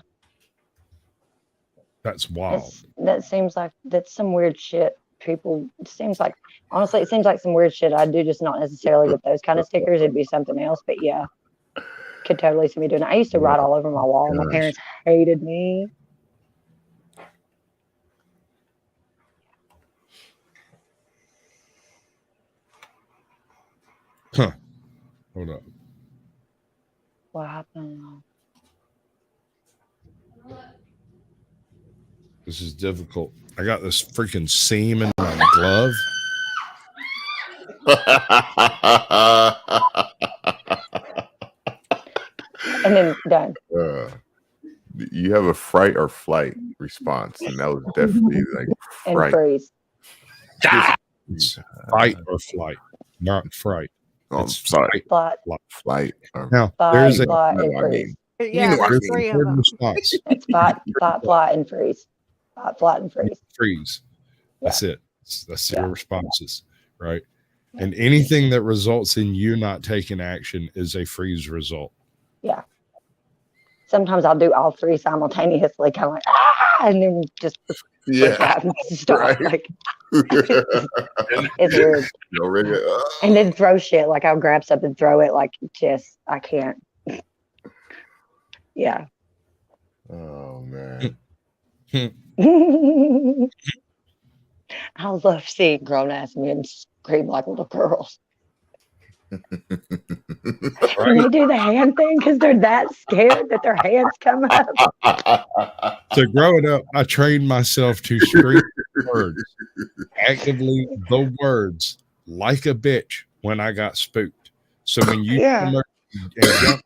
That's wild. that seems like that's some weird shit. People, it seems like honestly, it seems like some weird shit I do, just not necessarily with those kind of stickers. It'd be something else, but yeah, could totally see me doing it. I used to write all over my wall. My Gosh. parents hated me. Huh. Hold up. What happened? This is difficult. I got this freaking seam in my glove. And then done. You have a fright or flight response, and that was definitely like And fright. freeze. It's fight or flight, not fright. Oh, It's sorry, Flight, flight. Now, fight, there's a flight, and I freeze. mean, Yeah, know what I there's mean. 3 of third them. response. It's fight, flight, and freeze. Fight, flight, and freeze. Freeze. That's it. That's Yeah. your responses, right? And anything that results in you not taking action is a freeze result. sometimes I'll do all three simultaneously, kind of like and then just push out and stop. right. Like it's weird. You already, And then throw shit. Like I'll grab something, throw it. Like just I can't. Yeah. oh man. I love seeing grown ass men scream like little girls. And they do the hand thing because they're that scared that their hands come up. So growing up, I trained myself to scream words, actively the words, like a bitch when I got spooked. So when you come up and jump,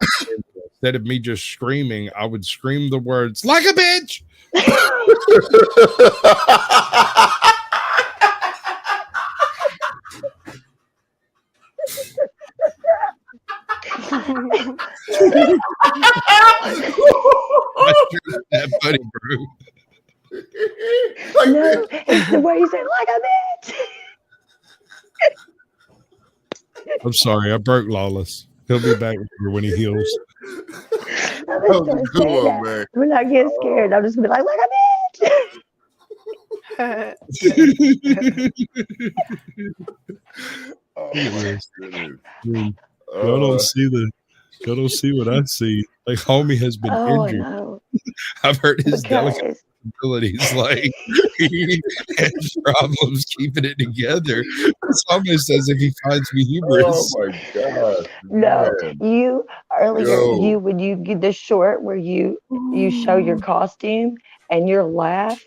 instead of me just screaming, I would scream the words, like a bitch. That funny, bro. No, it's the way you say like a bitch. I'm sorry, I broke Lawless. He'll be back here when he heals. I'm just gonna say that. Man. When I get scared, I'm just gonna be like a Oh Look at my this. goodness. Dude, y'all don't see what I see. Like homie has been oh injured. no. I've heard his delicate Because abilities. Like he has problems keeping it together. It's almost as if he finds me humorous. Oh my god. no, Man. you earlier Yo. when you get the short where you show your costume and your laugh,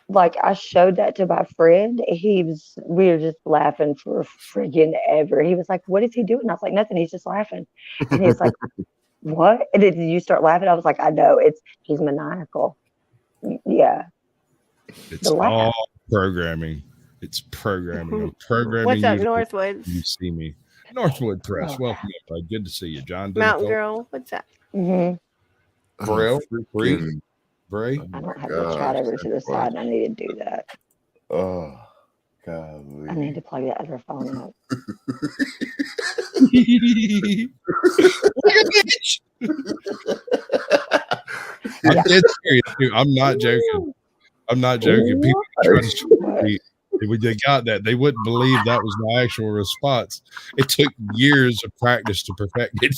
like I showed that to my friend. We were just laughing for friggin' ever. He was like, "What is he doing?" I was like, "Nothing. He's just laughing." And he's like, "What?" And then you start laughing. I was like, "I know. He's maniacal." Yeah. It's The laugh. all programming. It's programming. I'm programming What's up, you to Northwoods? you see me. Northwood Press. Welcome, everybody. Good to see you, John. Mountain Girl. What's up? Mm-hmm. Braille, Bree, Freaking- Bray. oh I my don't have the chat gosh, over to the that's side. I need to do that. Oh I need god. to plug that other phone up. Like a bitch. I'm dead serious, dude. I'm not joking. I'm not joking. People try to What? when they got that, they wouldn't believe that was my actual response. It took years of practice to perfect it.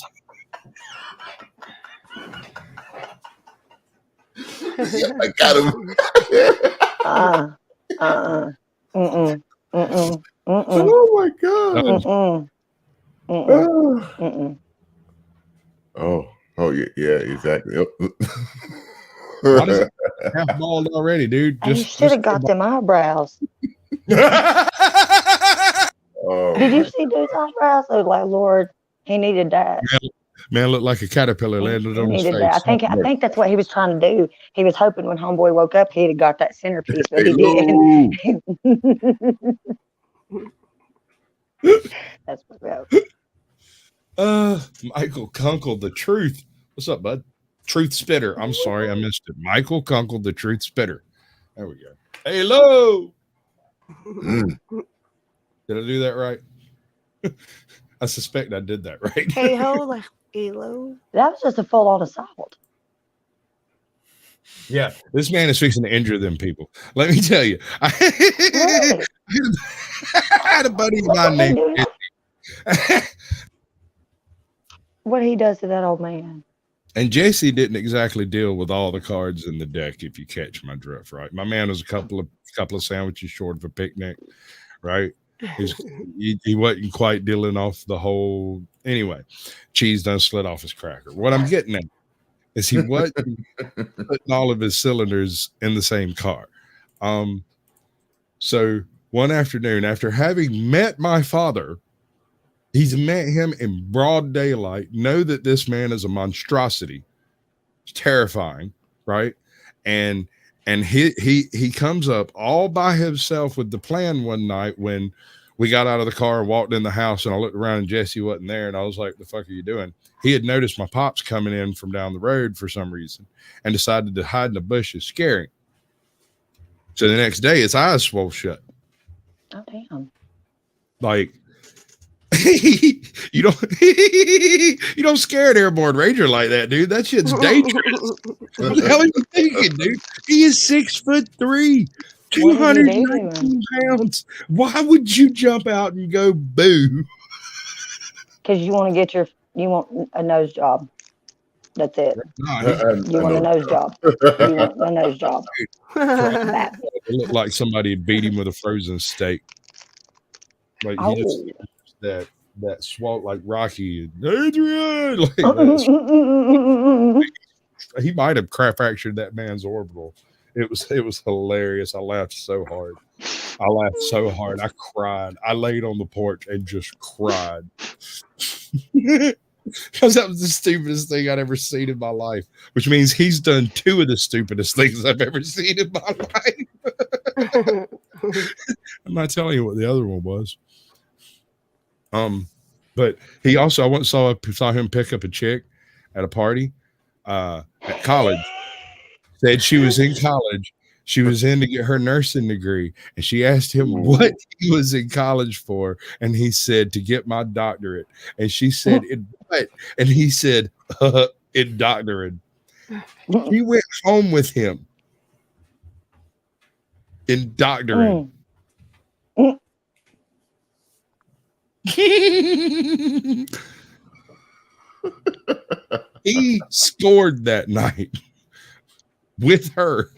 I got him. Mm-mm. Mm-mm. Mm-mm. Oh my god. Mm-mm. Mm-mm. Mm-mm. Oh yeah, exactly. Yep. Why does it half bald already, dude? And you should have got them eyebrows. Oh Did you my see those eyebrows? Oh, like Lord, he needed that. Man looked like a caterpillar He landed on his needed face. that. I think that's what he was trying to do. He was hoping when homeboy woke up, he'd have got that centerpiece, but he Hello. didn't. That's what Michael Kunkel, the truth. What's up, bud? Truth spitter. I'm sorry, I missed it. Michael Kunkel, the truth spitter. There we go. Hello. Mm. Did I do that right? I suspect I did that right. Hey ho, hello. That was just a full on assault. Yeah, this man is fixing to injure them people. Let me tell you. I Really? had a buddy of mine named What he does to that old man. and Jesse didn't exactly deal with all the cards in the deck, if you catch my drift, right? My man was a couple of sandwiches short of a picnic, right? He wasn't quite dealing off the whole. Anyway, cheese done slid off his cracker. What I'm getting at is he wasn't putting all of his cylinders in the same car. So one afternoon, after having met my father, he's met him in broad daylight, know that this man is a monstrosity. It's terrifying, right? And he comes up all by himself with the plan one night when we got out of the car and walked in the house, and I looked around and Jesse wasn't there, and I was like, the fuck are you doing? He had noticed my pops coming in from down the road for some reason and decided to hide in the bushes, scaring. So the next day his eyes swole shut. Oh damn. Like you don't scare an airborne ranger like that, dude. That shit's dangerous. What the hell are you thinking, dude? He is 6'3", What did you do to 219 pounds. Why would you jump out and go boo? Because you want a nose job. That's it. Nah, You want a nose job. You want a nose job. That. it looked like somebody had beat him with a frozen steak. Like he just that swat like Rocky, Adrian. Like that. He might have fractured that man's orbital. It was hilarious. I laughed so hard. I cried. I laid on the porch and just cried. Because that was the stupidest thing I'd ever seen in my life, which means he's done 2 of the stupidest things I've ever seen in my life. I'm not telling you what the other one was. But he also, I once saw him pick up a chick at a party at college. Said she was in college. She was in to get her nursing degree, and she asked him what he was in college for, and he said to get my doctorate. And she said, "In what?" And he said, "In doctorate." She went home with him in doctorate. He scored that night with her.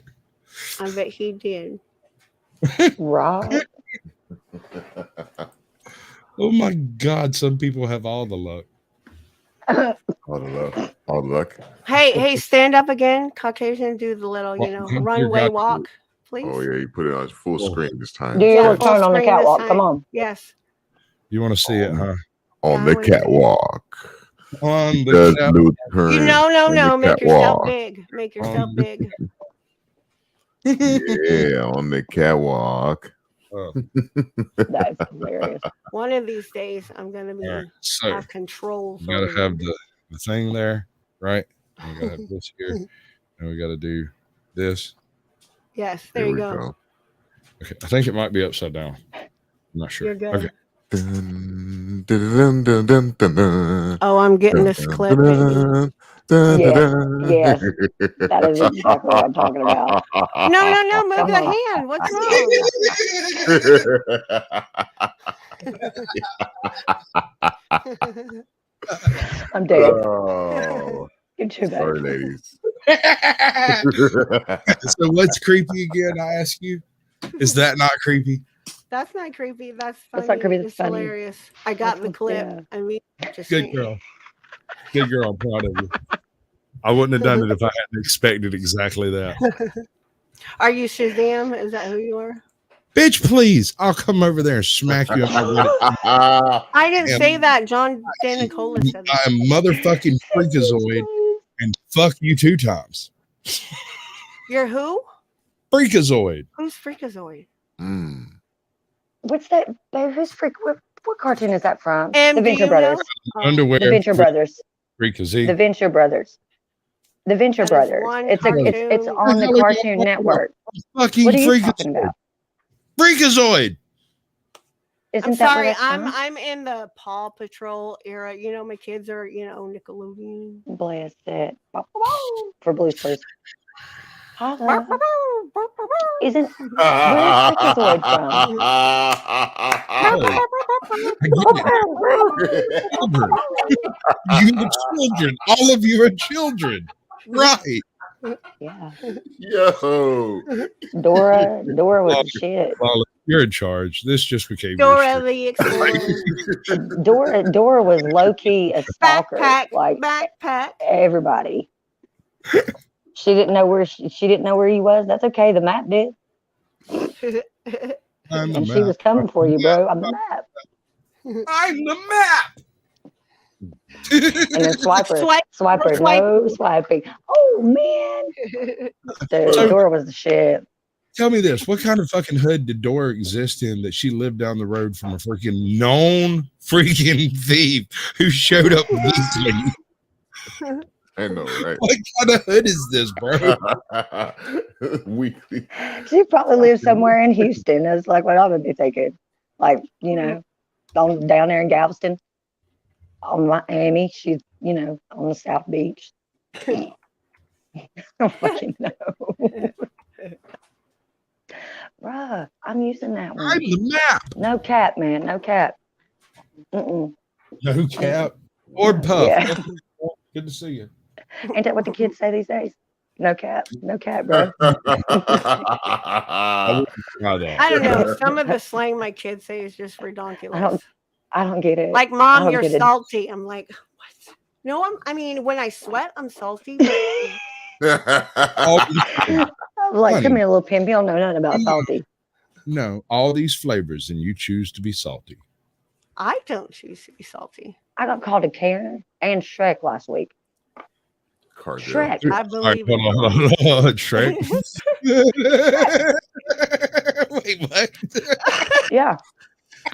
I bet he did. Right. Oh my God! Some people have all the luck. All the luck. Hey, stand up again, Caucasian. Do the little, runway walk, please. Oh yeah, you put it on full screen this time. Do Yeah, your full turn on the screen this catwalk. time. Come on. Yes. You want to see it, huh? On the catwalk. On the Does catwalk. Lou turn No. on the Make yourself catwalk? big. Make yourself big. Yeah, on the catwalk. That's hilarious. One of these days, I'm gonna be So have control. you gotta have the thing there, right? And we gotta have this here, and we gotta do this. Yes, there you go. Okay, I think it might be upside down. I'm not sure. You're good. Okay. Dun, dun, dun, dun, dun, dun, Oh, I'm getting this dun, clip. dun, dun, Yes, dun. yes. That is exactly what I'm talking about. No, move Come the on. hand. What's wrong? I'm dead. Oh, You're too bad. sorry, ladies. So what's creepy again? I ask you. Is that not creepy? That's not creepy. That's funny. That's not creepy, that's It's funny. hilarious. I got the clip. Yeah. I mean, just Good saying. girl. Good girl. I'm proud of you. I wouldn't have done it if I hadn't expected exactly that. Are you Shazam? Is that who you are? Bitch, please. I'll come over there and smack you. I didn't say that. John Danicola said that. I'm motherfucking freakazoid and fuck you 2 times. You're who? Freakazoid. Who's Freakazoid? What's that? Babe, who's what cartoon is that from? And The Venture Brothers. Underwear. The Venture Brothers. Freakazy. The Venture Brothers. The Venture That is Brothers. one It's cartoon. on the Cartoon Network. Fucking What are you talking freakazoid. about? Freakazoid. Isn't I'm that where sorry. that's from? I'm in the Paw Patrol era. My kids are, Nickelodeon. Bless it. For Blue's Clues. Holla. Isn't where's Freakazoid from? You are children. All of you are children. Right. Yeah. Yo. Dora was the shit. Well, you're in charge. This just became Dora your the Explorer. Dora was low key a stalker, like Backpack. everybody. She didn't know where he was. That's okay. The map did, I'm the and she map. was coming for you, bro. I'm the map. I'm the map. And then Swiper, no swiping. Oh man, dude, Dora was the shit. Tell me this: what kind of fucking hood did Dora exist in that she lived down the road from a freaking known freaking thief who showed up weekly? I know, right? What kind of hood is this, bro? Weekly. She probably lived somewhere in Houston. That's like what I would be thinking. Like, down there in Galveston, on Miami. She's, on the South Beach. I don't fucking know. Bruh, I'm using that I'm one. the map. No cap, man. No cap. Mm-mm. No cap. Or puff. Yeah. Good to see you. Ain't that what the kids say these days? No cap. No cap, bro. I wouldn't try that. I don't know. Some of the slang my kids say is just ridiculous. I don't get it. Like, I Mom, don't you're get it. salty. I'm like, what? No, I mean, when I sweat, I'm salty. But I'm like, come Honey. here, little pimp. You don't know nothing about salty. No, all these flavors, and you choose to be salty. I don't choose to be salty. I got called a Karen and Shrek last week. Shrek. I believe it. Hold on. Shrek. Wait, what? Yeah.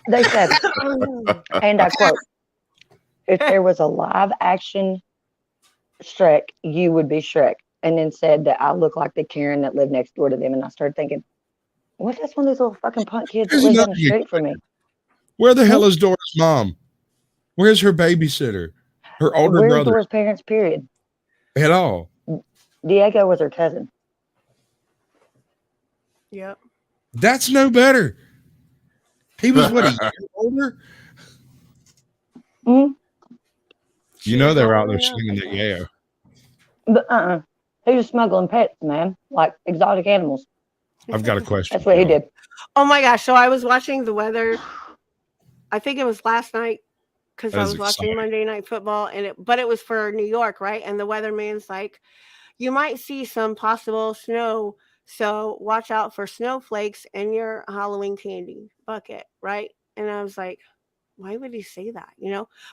They said, and I quote, if there was a live action Shrek, you would be Shrek. And then said that I look like the Karen that lived next door to them. And I started thinking, what if that's one of those little fucking punk kids that There's lives down the nothing- street from me? Where the hell is Dora's mom? Where's her babysitter? Her older Where's brother? Dora's parents, period? At all? Diego was her cousin. Yep. That's no better. He was what, a year older? Mhm. You know they were out older there enough, slinging I the guess. yayo. But he was smuggling pets, man, like exotic animals. I've got a question. That's what he did. Oh my gosh. So I was watching the weather. I think it was last night because That I is was watching exciting. Monday Night Football, but it was for New York, right? And the weatherman's like, you might see some possible snow, so watch out for snowflakes in your Halloween candy bucket, right? And I was like, why would he say that?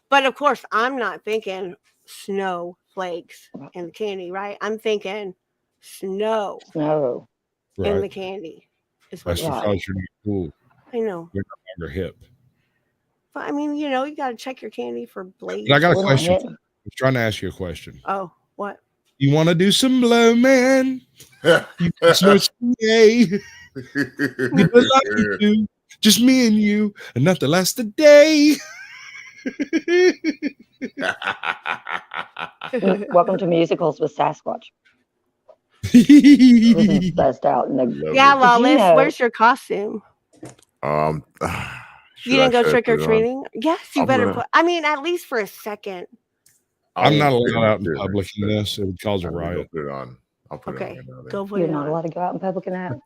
But of course, I'm not thinking snowflakes in the candy, right? I'm thinking snow No. in the Right. candy is what That's he Right. said. because you're not cool. I know. You're no longer hip. But I mean, you got to check your candy for blades. But I got a We're not question. hitting. I was trying to ask you a question. Oh, what? You want to do some blow, man? You can smoke some yay. We'd love you to. Just me and you, enough to last a day. Welcome to musicals with Sasquatch. It was best out in the. Yeah, Did you Lawless, know- where's your costume? You didn't go trick or treating? Yes, you I'm better gonna- put. I mean, at least for a second. I'm not allowed out in public in this. this. It would cause a riot. Put it on. I'll put Okay, it on. go put You're it not on. allowed to go out in public in that.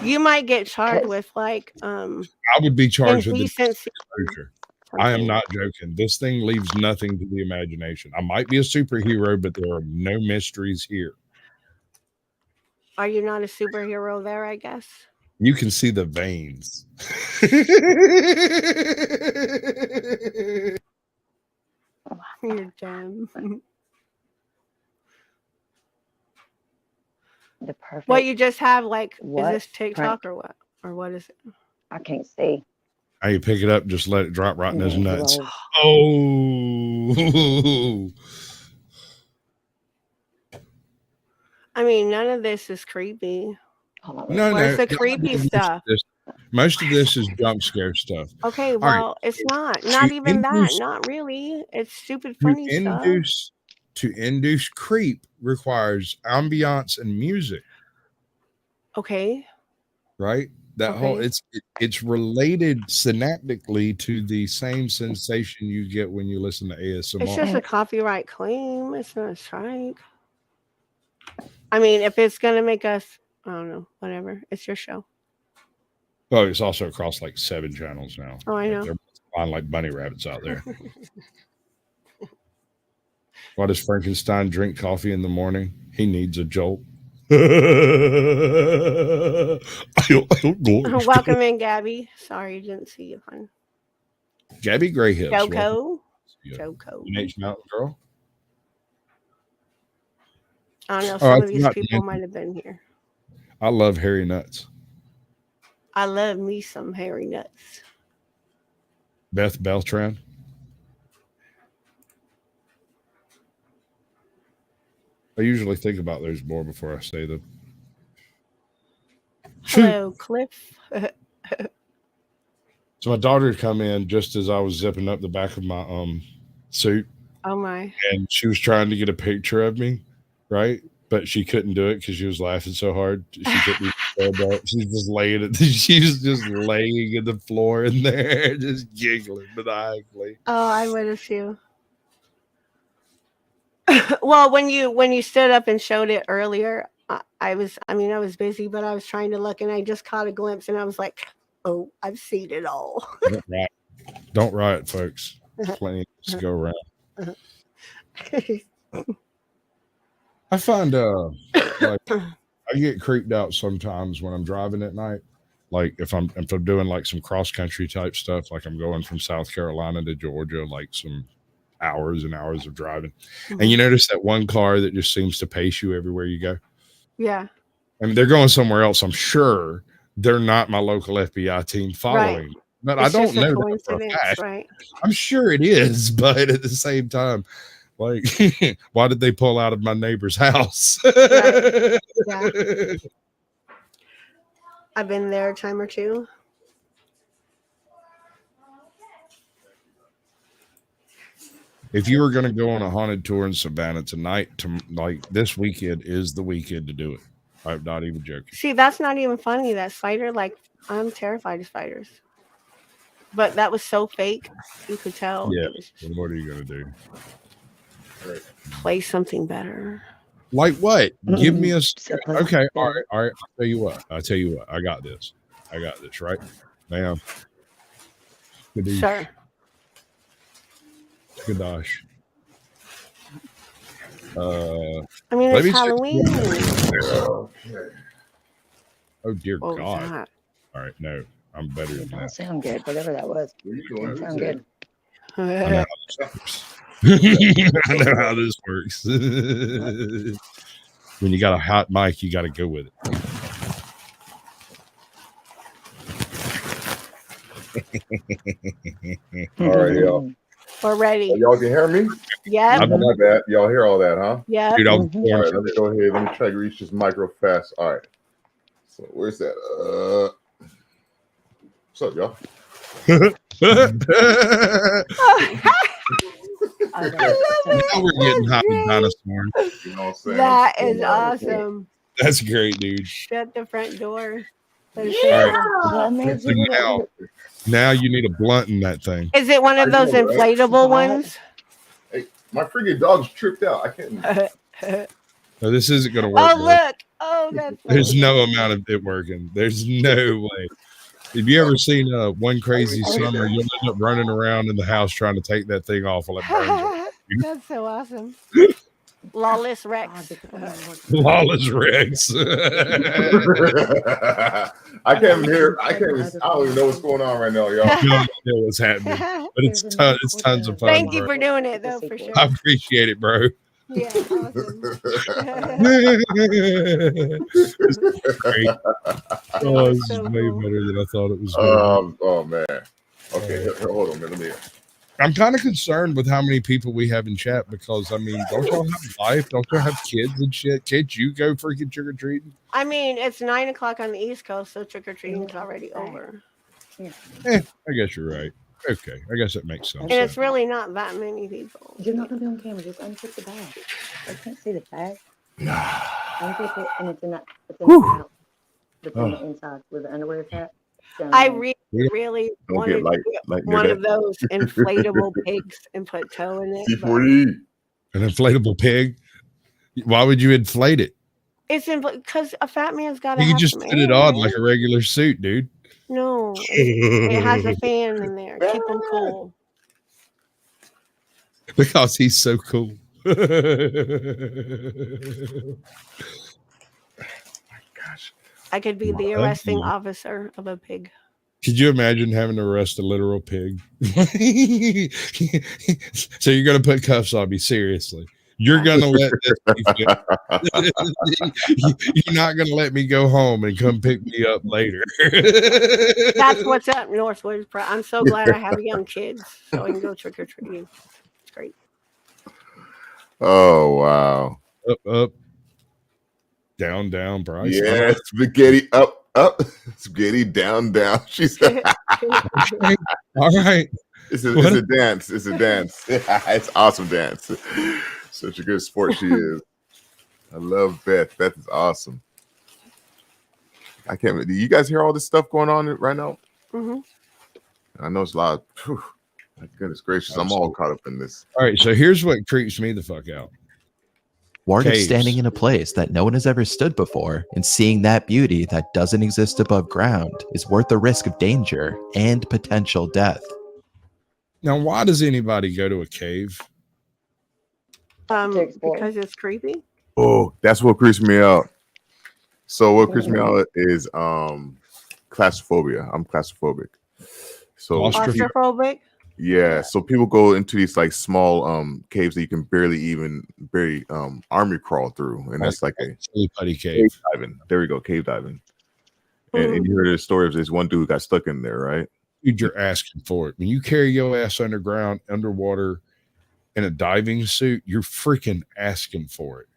You might get charged Cause- with like I would be charged with indecency. exposure. I am not joking. This thing leaves nothing to the imagination. I might be a superhero, but there are no mysteries here. Are you not a superhero there? I guess. You can see the veins. You're dumb. The perfect. What you just have like What? is this TikTok or what? Or what is it? I can't see. How you pick it up, just let it drop right in his Yeah, nuts. well, Oh. I mean, none of this is creepy. hold on. No, Where's no. the creepy stuff? Most of this is jump scare stuff. Okay, right. well, it's not. Not even that. induce- Not really. It's stupid funny stuff. To induce creep requires ambiance and music, Okay. right? That whole Okay. it's related synaptically to the same sensation you get when you listen to ASMR. It's just a copyright claim. It's not a strike. I mean, if it's gonna make us, I don't know, whatever. It's your show. Oh, it's also across like 7 channels now. Oh, I Like, know. they're flying like bunny rabbits out there. Why does Frankenstein drink coffee in the morning? He needs a jolt. Welcome in, Gabby. Sorry, didn't see you, hon. Gabby Gray Hips. welcome. Joko. Yeah. Joko. Teenage Mountain Girl. I don't know. Oh, Some I of these forgot people Nancy. might have been here. I love hairy nuts. I love me some hairy nuts. Beth Beltran. I usually think about those more before I say them. Hello, Cliff. So my daughter had come in just as I was zipping up the back of my suit, Oh my. and she was trying to get a picture of me, right? But she couldn't do it because she was laughing so hard. She couldn't even stand up. She's just laying it. She was just laying in the floor in there, just giggling maniacally. Oh, I would have too. Well, when you stood up and showed it earlier, I was busy, but I was trying to look and I just caught a glimpse and I was like, oh, I've seen it all. Don't riot, folks. Plenty to go around. I find like I get creeped out sometimes when I'm driving at night. Like if I'm doing like some cross country type stuff, like I'm going from South Carolina to Georgia, like some hours and hours of driving. And you notice that one car that just seems to pace you everywhere you go. Yeah. I mean, they're going somewhere else. I'm sure they're not my local FBI team following. Right. But It's I don't just a know that for a coincidence, fact. right? I'm sure it is, but at the same time, like, why did they pull out of my neighbor's house? Right. Yeah. I've been there a time or two. If you were going to go on a haunted tour in Savannah tonight, like this weekend is the weekend to do it. I'm not even joking. See, that's not even funny. That spider, like, I'm terrified of spiders. But that was so fake. You could tell. Yeah. It was just What are you going to do? play something better. Like what? Give me a. So Okay. All right. I'll tell you what. I got this. Right now. Sure. Gosh. I mean, let me it's check- Halloween. Oh dear What was God! that? All right, no, I'm better than It don't that. sound good, whatever that was. Didn't sound good. I know how this works. When you got a hot mic, you got to go with it. All right, y'all. We're ready. Y'all can hear me? Yeah. I'm- Oh, my bad. Y'all hear all that, huh? Yeah. Dude, All right, let me go ahead. Let me try to reach this micro fast. All right. So where's that? What's up, y'all? I Now we're getting hot Great. dinosaur. You know what I'm saying? That is awesome. That's great, dude. Shut the front door. All right. What made So you do now, that? now you need a blunt in that thing. Is it one of those I know, right? inflatable ones? Hey, my freaking dog's tripped out. I can't. No, this isn't going to work. Oh, bro. look. Oh, that's There's funny. no amount of it working. There's no way. Have you ever seen One Crazy Summer? You'll end up running around in the house trying to take that thing off while it burns. That's so awesome. Lawless Rex. Lawless Rex. I can't even hear. I don't even know what's going on right now, y'all. I don't know what's happening, but it's tons of fun. Thank you bro. for doing it, though, for sure. I appreciate it, bro. Yeah, awesome. It's great. Oh, this is So way cool. better than I thought it was going to Oh man. Okay, hold on, man. Let me. be. I'm kind of concerned with how many people we have in chat because, I mean, don't y'all have life? Don't y'all have kids and shit? Can't you go freaking trick-or-treating? I mean, it's 9 o'clock on the East Coast, so trick-or-treating's already over. I guess you're right. Okay, I guess that makes sense. And it's really not that many people. You're not gonna be on camera. Just unpick the bag. I can't see the bag. Unpick it, and it's in that. It's in the house. It's in the inside where the underwear is at. Down I there. really Don't wanted get to like get near one that. of those inflatable pigs and put toe in it. but C4E. An inflatable pig? Why would you inflate it? It's because a fat man's got to You have could just some put it air, on man. like a regular suit, dude. No, it has a fan in there. Keep them cool. Because he's so cool. Gosh. I could be the arresting officer of a pig. Could you imagine having to arrest a literal pig? So you're going to put cuffs on me? Seriously. You're going to let this be filmed. You're not going to let me go home and come pick me up later. That's what's up, Northwood. I'm so glad I have young kids so I can go trick or treating. It's great. Oh wow. Up, down, Bryce. Yeah, spaghetti up, spaghetti down. She said, Okay. All right. It's a dance. It's a dance. It's awesome dance. Such a good sport she is. I love Beth. Beth is awesome. I can't. Do you guys hear all this stuff going on right now? Mm-hmm. I know it's a lot. Whew, my goodness gracious, I'm all caught up in this. All right. So here's what creeps me the fuck out. Ward of Caves. standing in a place that no one has ever stood before and seeing that beauty that doesn't exist above ground is worth the risk of danger and potential death. Now, why does anybody go to a cave? Because it's creepy. Oh, that's what creeps me out. So what creeps me out is claustrophobia. I'm claustrophobic. So Claustrophobic? yeah, so people go into these like small caves that you can barely army crawl through, and that's like a silly putty cave diving. There we go, cave diving. And you heard the story of this one dude who got stuck in there, right? Dude, you're asking for it. When you carry your ass underground, underwater, in a diving suit, you're freaking asking for it.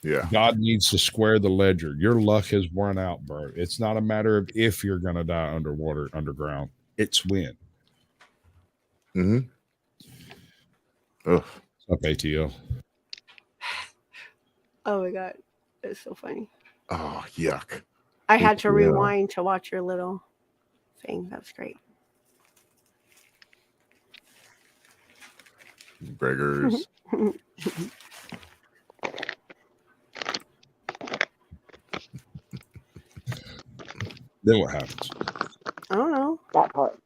Yeah. God needs to square the ledger. Your luck has run out, bro. It's not a matter of if you're going to die underwater, underground. It's when. Mm-hmm. Ugh. What's up, ATL? Oh my God. It's so funny. Oh, yuck. I had to rewind to watch your little thing. That's great. Beggars. Then what happens? I don't know. That part.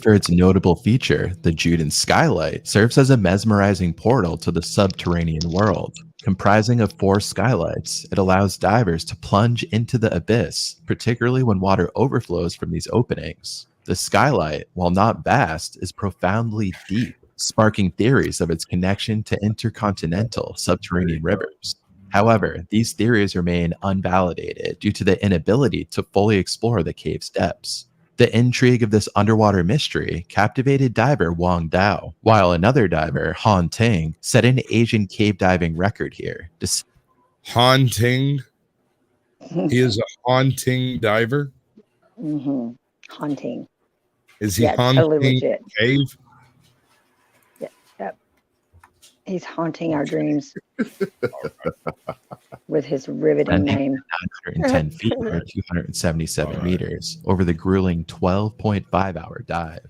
For its notable feature, the Juden skylight serves as a mesmerizing portal to the subterranean world. Comprising of 4 skylights, it allows divers to plunge into the abyss, particularly when water overflows from these openings. The skylight, while not vast, is profoundly deep, sparking theories of its connection to intercontinental subterranean rivers. However, these theories remain unvalidated due to the inability to fully explore the cave's depths. The intrigue of this underwater mystery captivated diver Wang Dao, while another diver, Han Ting, set an Asian cave diving record here. Haunting? He is a haunting diver? Mm-hmm. Haunting. Is he haunting totally legit. Cave? Yeah, yep. He's haunting our dreams with his riveting name. 910 feet or 277 meters over the grueling 12.5 hour dive.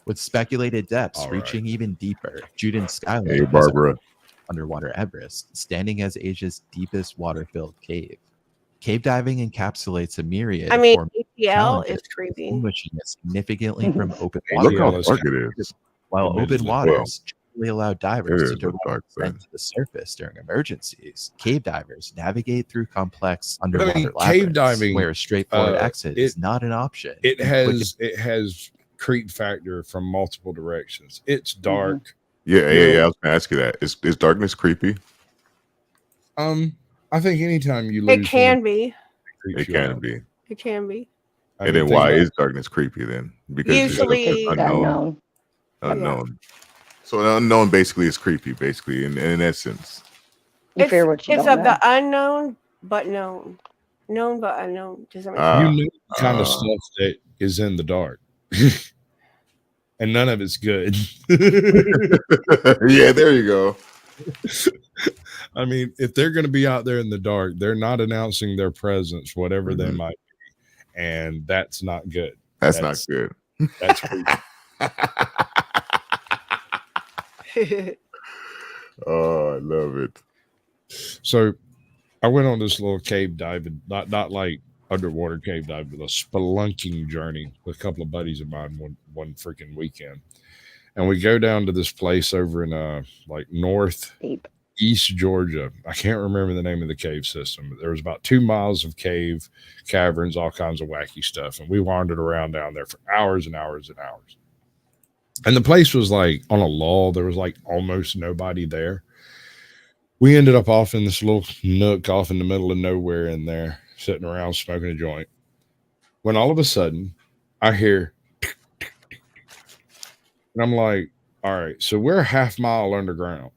With speculated depths reaching even deeper, Juden Skylight Hey, Barbara. Underwater Everest, standing as Asia's deepest water-filled cave. Cave diving encapsulates a myriad of ATL is creepy. distinguishing it significantly from open Hey, water. look how dark it is. While It open is waters generally allow divers to dark, direct descent to the surface during emergencies, cave divers navigate through complex underwater cave labyrinths diving, where a straightforward exit is not an option. It has creep factor from multiple directions. It's dark. Yeah. I was gonna ask you that. Is darkness creepy? I think anytime you lose, It can be. It can be. It can be. And then why is darkness creepy then? Because usually it's unknown. Unknown. So the unknown basically is creepy, basically, in essence. You fear what you it's don't of know. the unknown but known. Known but unknown. Does that make you sense? know the kind of stuff that is in the dark. And none of it's good. Yeah, there you go. I mean, if they're going to be out there in the dark, they're not announcing their presence, whatever they might be. And that's not good. That's not good. That's creepy. Oh, I love it. So I went on this little cave diving, not like underwater cave dive, but a spelunking journey with a couple of buddies of mine one freaking weekend. And we go down to this place over in like northeast Georgia. I can't remember the name of the cave system, but there was about 2 miles of cave, caverns, all kinds of wacky stuff. And we wandered around down there for hours and hours and hours. And the place was like on a lull. There was like almost nobody there. We ended up off in this little nook off in the middle of nowhere in there, sitting around smoking a joint. When all of a sudden I hear, and I'm like, all right, so we're a half mile underground.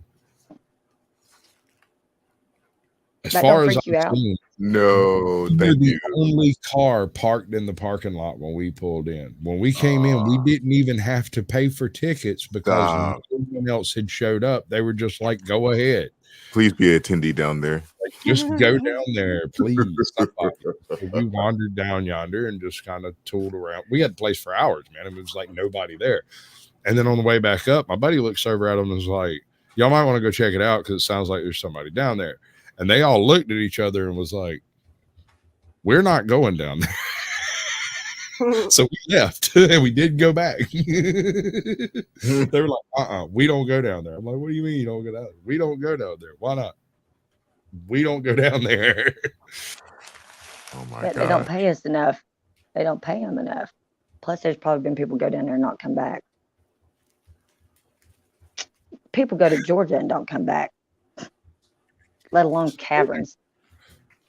As far as I'm seeing, No, We were thank the you. only car parked in the parking lot when we pulled in. When we came in, we didn't even have to pay for tickets because Stop. no one else had showed up. They were just like, "Go ahead, Please be an attendee down there. like, just go down there, please." Somebody. So we wandered down yonder and just kind of tooled around. We had the place for hours, man. It was like nobody there. And then on the way back up, my buddy looks over at him and was like, "Y'all might want to go check it out because it sounds like there's somebody down there." And they all looked at each other and was like, "We're not going down there." So we left and we did go back. They were like, we don't go down there. I'm like, "What do you mean you don't go down there?" "We don't go down there." "Why not?" "We don't go down there." Oh my But god. they don't pay us enough. They don't pay them enough. Plus, there's probably been people go down there and not come back. People go to Georgia and don't come back, let alone caverns.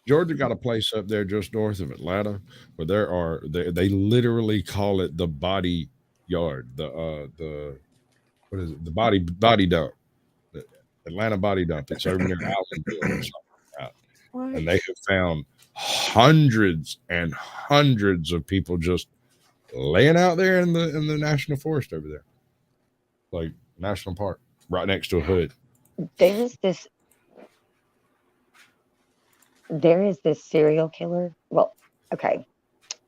Georgia got a place up there just north of Atlanta where they literally call it the body yard, the what is it? The body dump, the Atlanta body dump. It's over near Allenville or something like that. And they have found hundreds and hundreds of people just laying out there in the national forest over there, like national park, right next to a hood. There is this serial killer. Well, okay.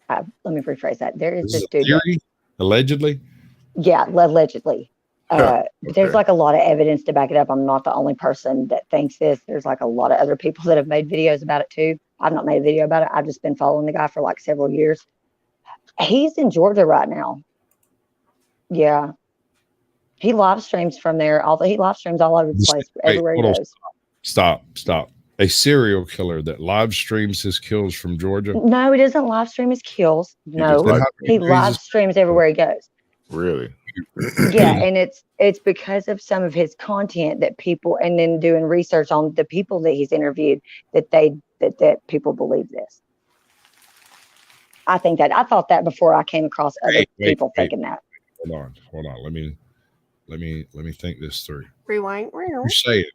Let me rephrase that. There is This this is a dude. theory, allegedly. Yeah, allegedly. But there's Okay. like a lot of evidence to back it up. I'm not the only person that thinks this. There's like a lot of other people that have made videos about it too. I've not made a video about it. I've just been following the guy for like several years. He's in Georgia right now. Yeah. He live streams from there. Although he live streams all over the place, everywhere he hold on. goes. Stop. A serial killer that live streams his kills from Georgia. No, he doesn't live stream his kills. No, just live he live streams everywhere he goes. Really? Yeah, and it's because of some of his content that people, and then doing research on the people that he's interviewed, that people believe this. I thought that before I came across other people thinking that. Hold on. Let me think this through. Rewind. You say it.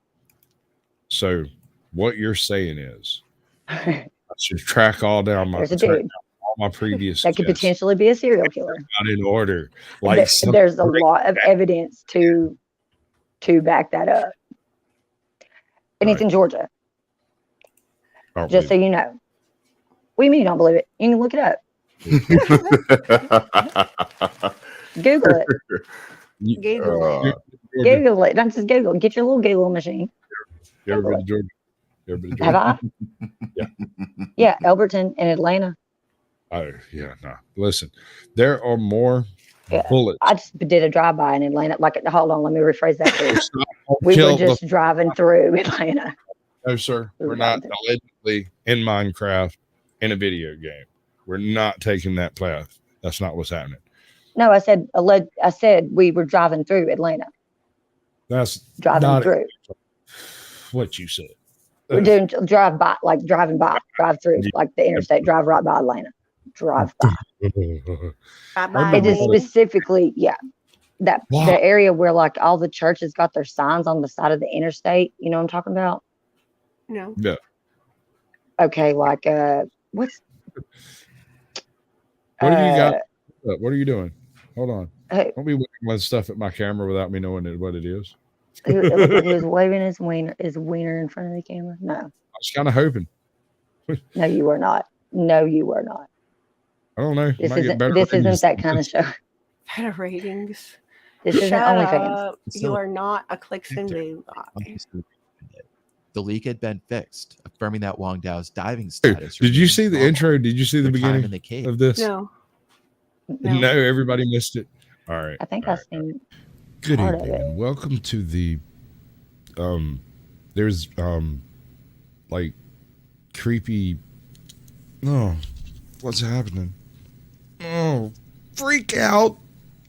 So what you're saying is I should track all down There's a dude all my previous that could guests potentially be a serial killer. out in order. Like There's a lot of evidence to back that up. And it's in Georgia. Just so you know. What do you mean you don't believe it? You can look it up. Google it. Google it. Don't just Google. Get your little Google machine. You ever been to Georgia? Have I? Yeah. Yeah, Elberton and Atlanta. Oh, yeah, no. Listen, there are more bullets. I just did a drive-by in Atlanta. Hold on, let me rephrase that please. We were just driving through Atlanta. No, sir. We're not allegedly in Minecraft in a video game. We're not taking that path. That's not what's happening. No, I said we were driving through Atlanta. That's driving through. What you said. We're doing drive through, like the interstate, drive right by Atlanta. Drive by. It is specifically, the area where like all the churches got their signs on the side of the interstate. You know what I'm talking about? No. Yeah. Okay, like what's what do you got? What are you doing? Hold on. Hey, don't be waving stuff at my camera without me knowing what it is. It looked like he was waving his wiener in front of the camera. No. I was kind of hoping. No, you were not. No, you were not. I don't know. This isn't that kind of show. Better ratings. This isn't OnlyFans. You are not a clicks and boo. The leak had been fixed, affirming that Wang Dao's diving status. Did you see the intro? Did you see the beginning of this? No. No, everybody missed it. All right. I think I've seen Good evening and welcome to the there's like creepy what's happening? Oh, freak out.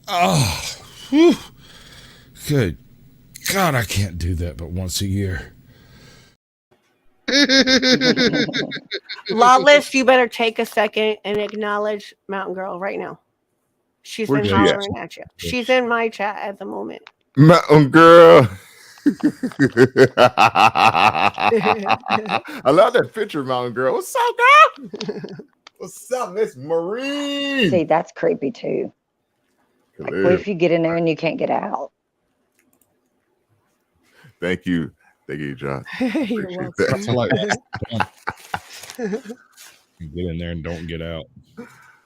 Oh, whew. Good God, I can't do that but once a year. Lawless, you better take a second and acknowledge Mountain Girl right now. She's been hollering at you. She's in my chat at the moment. Mountain Girl. I love that picture, Mountain Girl. What's up, girl? What's up, Miss Marie? See, that's creepy too. Like, what if you get in there and you can't get out? Thank you, John. You're Appreciate welcome. that. I feel like you get in there and don't get out.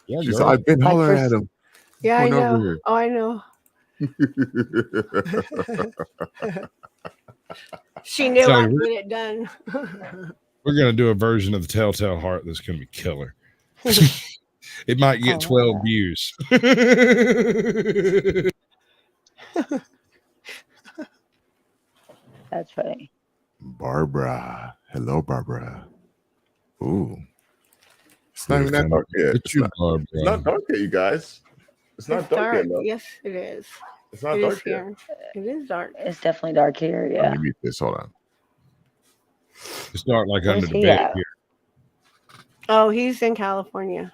Yeah, She's girl. like, I've been Like hollering for- at him. Yeah, I Point over know. here. Oh, I know. She knew Sally, I'd get it done. We're gonna do a version of the Telltale Heart that's gonna be killer. It might get 12 views. That's funny. Barbara. Hello, Barbara. Ooh. It's not Here even that comes- dark yet. It's you, Barbara. It's not dark yet, you guys. It's not It's dark yet. dark. No. Yes, it is. It's not It dark is yet. here. It is dark. It's definitely dark here. Yeah. Let me mute this. Hold on. It's dark like Where's under the he bed at? here. Oh, he's in California.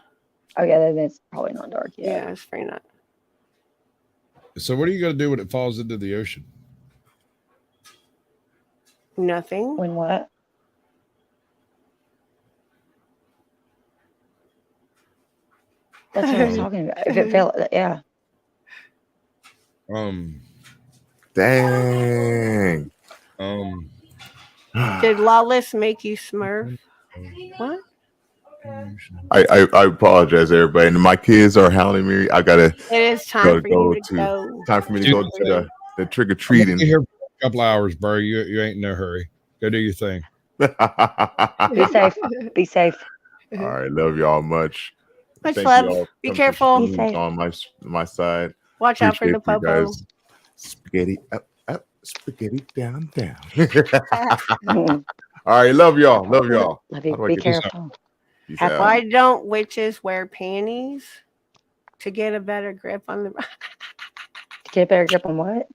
Oh yeah, then it's probably not dark yet. Yeah, it's pretty not. So what are you gonna do when it falls into the ocean? Nothing. When what? That's what I was talking about. If it fell, yeah. Dang. Did Lawless make you smurf? What? I apologize, everybody. And my kids are hounding me. I gotta It is time for you to go. time for me to go to the trick or treating. Be here for a couple hours, bro. You ain't in no hurry. Go do your thing. Be safe. Be safe. All right, love y'all much. Much Thank love. you all. Be Come careful. to Be safe. On my side. Watch out for the Appreciate you popo. guys. Spaghetti up, spaghetti down, down. All right, love y'all. Love y'all. Love you. How do I Be get this careful. Peace Have out. Why don't witches wear panties to get a better grip on the Get a better grip on what?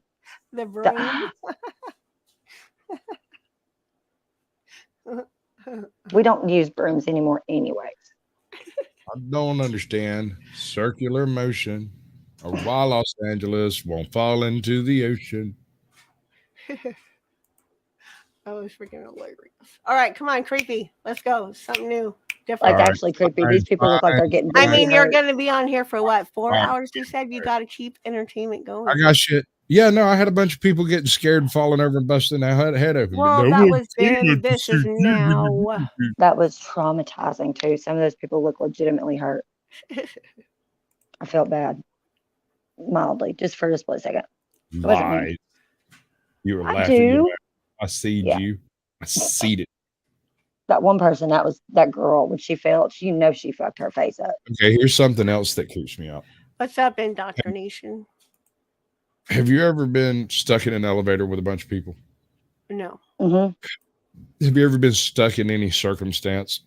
the brain? We don't use brooms anymore, anyways. I don't understand circular motion or why Los Angeles won't fall into the ocean. That was freaking hilarious. All right, come on, creepy. Let's go. Something new, different. Like All right, actually creepy. fine, These people look like they're getting. I brutally mean, you're hurt. going to be on here for what, 4 All right. hours? You said you got to keep entertainment going. I got shit. Yeah, no, I had a bunch of people getting scared and falling over and busting their head open. Well, But that no was one's then. seen it. This is now. That was traumatizing too. Some of those people look legitimately hurt. I felt bad, mildly, just for a split second. wasn't me. Lies. You were I laughing. do. I seen Yeah. you. I seen it. That one person, that was that girl. When she fell, she she fucked her face up. Okay, here's something else that creeps me out. What's up, indoctrination? Have you ever been stuck in an elevator with a bunch of people? No. Mm-hmm. Have you ever been stuck in any circumstance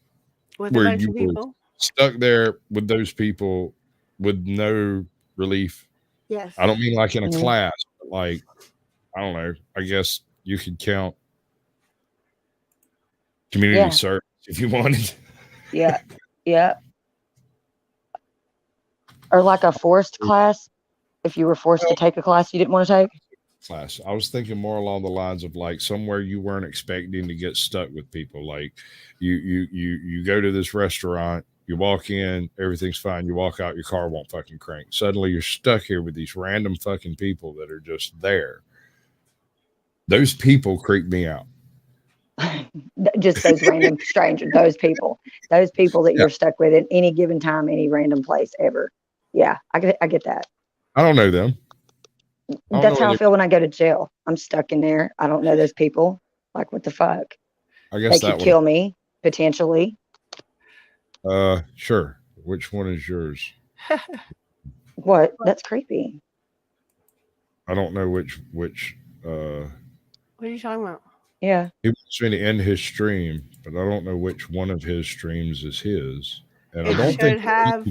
With where a bunch you of were people? stuck there with those people with no relief? Yes. I don't mean like in a Mhm. class, but like, I don't know. I guess you could count community Yeah. service if you wanted. Yeah. Yeah. Or like a forced class. If you were forced to take a class you didn't want to take. Class. I was thinking more along the lines of like somewhere you weren't expecting to get stuck with people. Like you go to this restaurant, you walk in, everything's fine. You walk out, your car won't fucking crank. Suddenly you're stuck here with these random fucking people that are just there. Those people creep me out. Just those random strangers, those people that you're stuck with at any given time, any random place ever. Yeah, I get that. I don't know them. don't That's know how I whether- feel when I go to jail. I'm stuck in there. I don't know those people. Like, what the fuck? I They guess could that kill me potentially. one. Sure. Which one is yours? What? That's creepy. I don't know which What are you talking about? Yeah. he wants me to end his stream, but I don't know which one of his streams is his. And I It don't should think have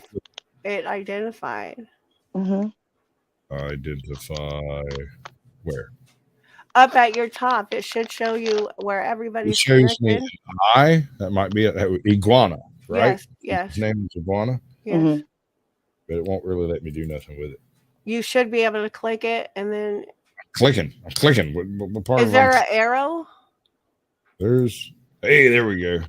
it identified. Mm-hmm. identify where. Up at your top, it should show you where It everybody's shows me connected. an eye. That might be Iguana, right? Yes, yes, His name is Iguana, yes. Mhm. but it won't really let me do nothing with it. You should be able to click it, and then clicking. I'm clicking. What part Is of there I'm an arrow? There's hey, there we go.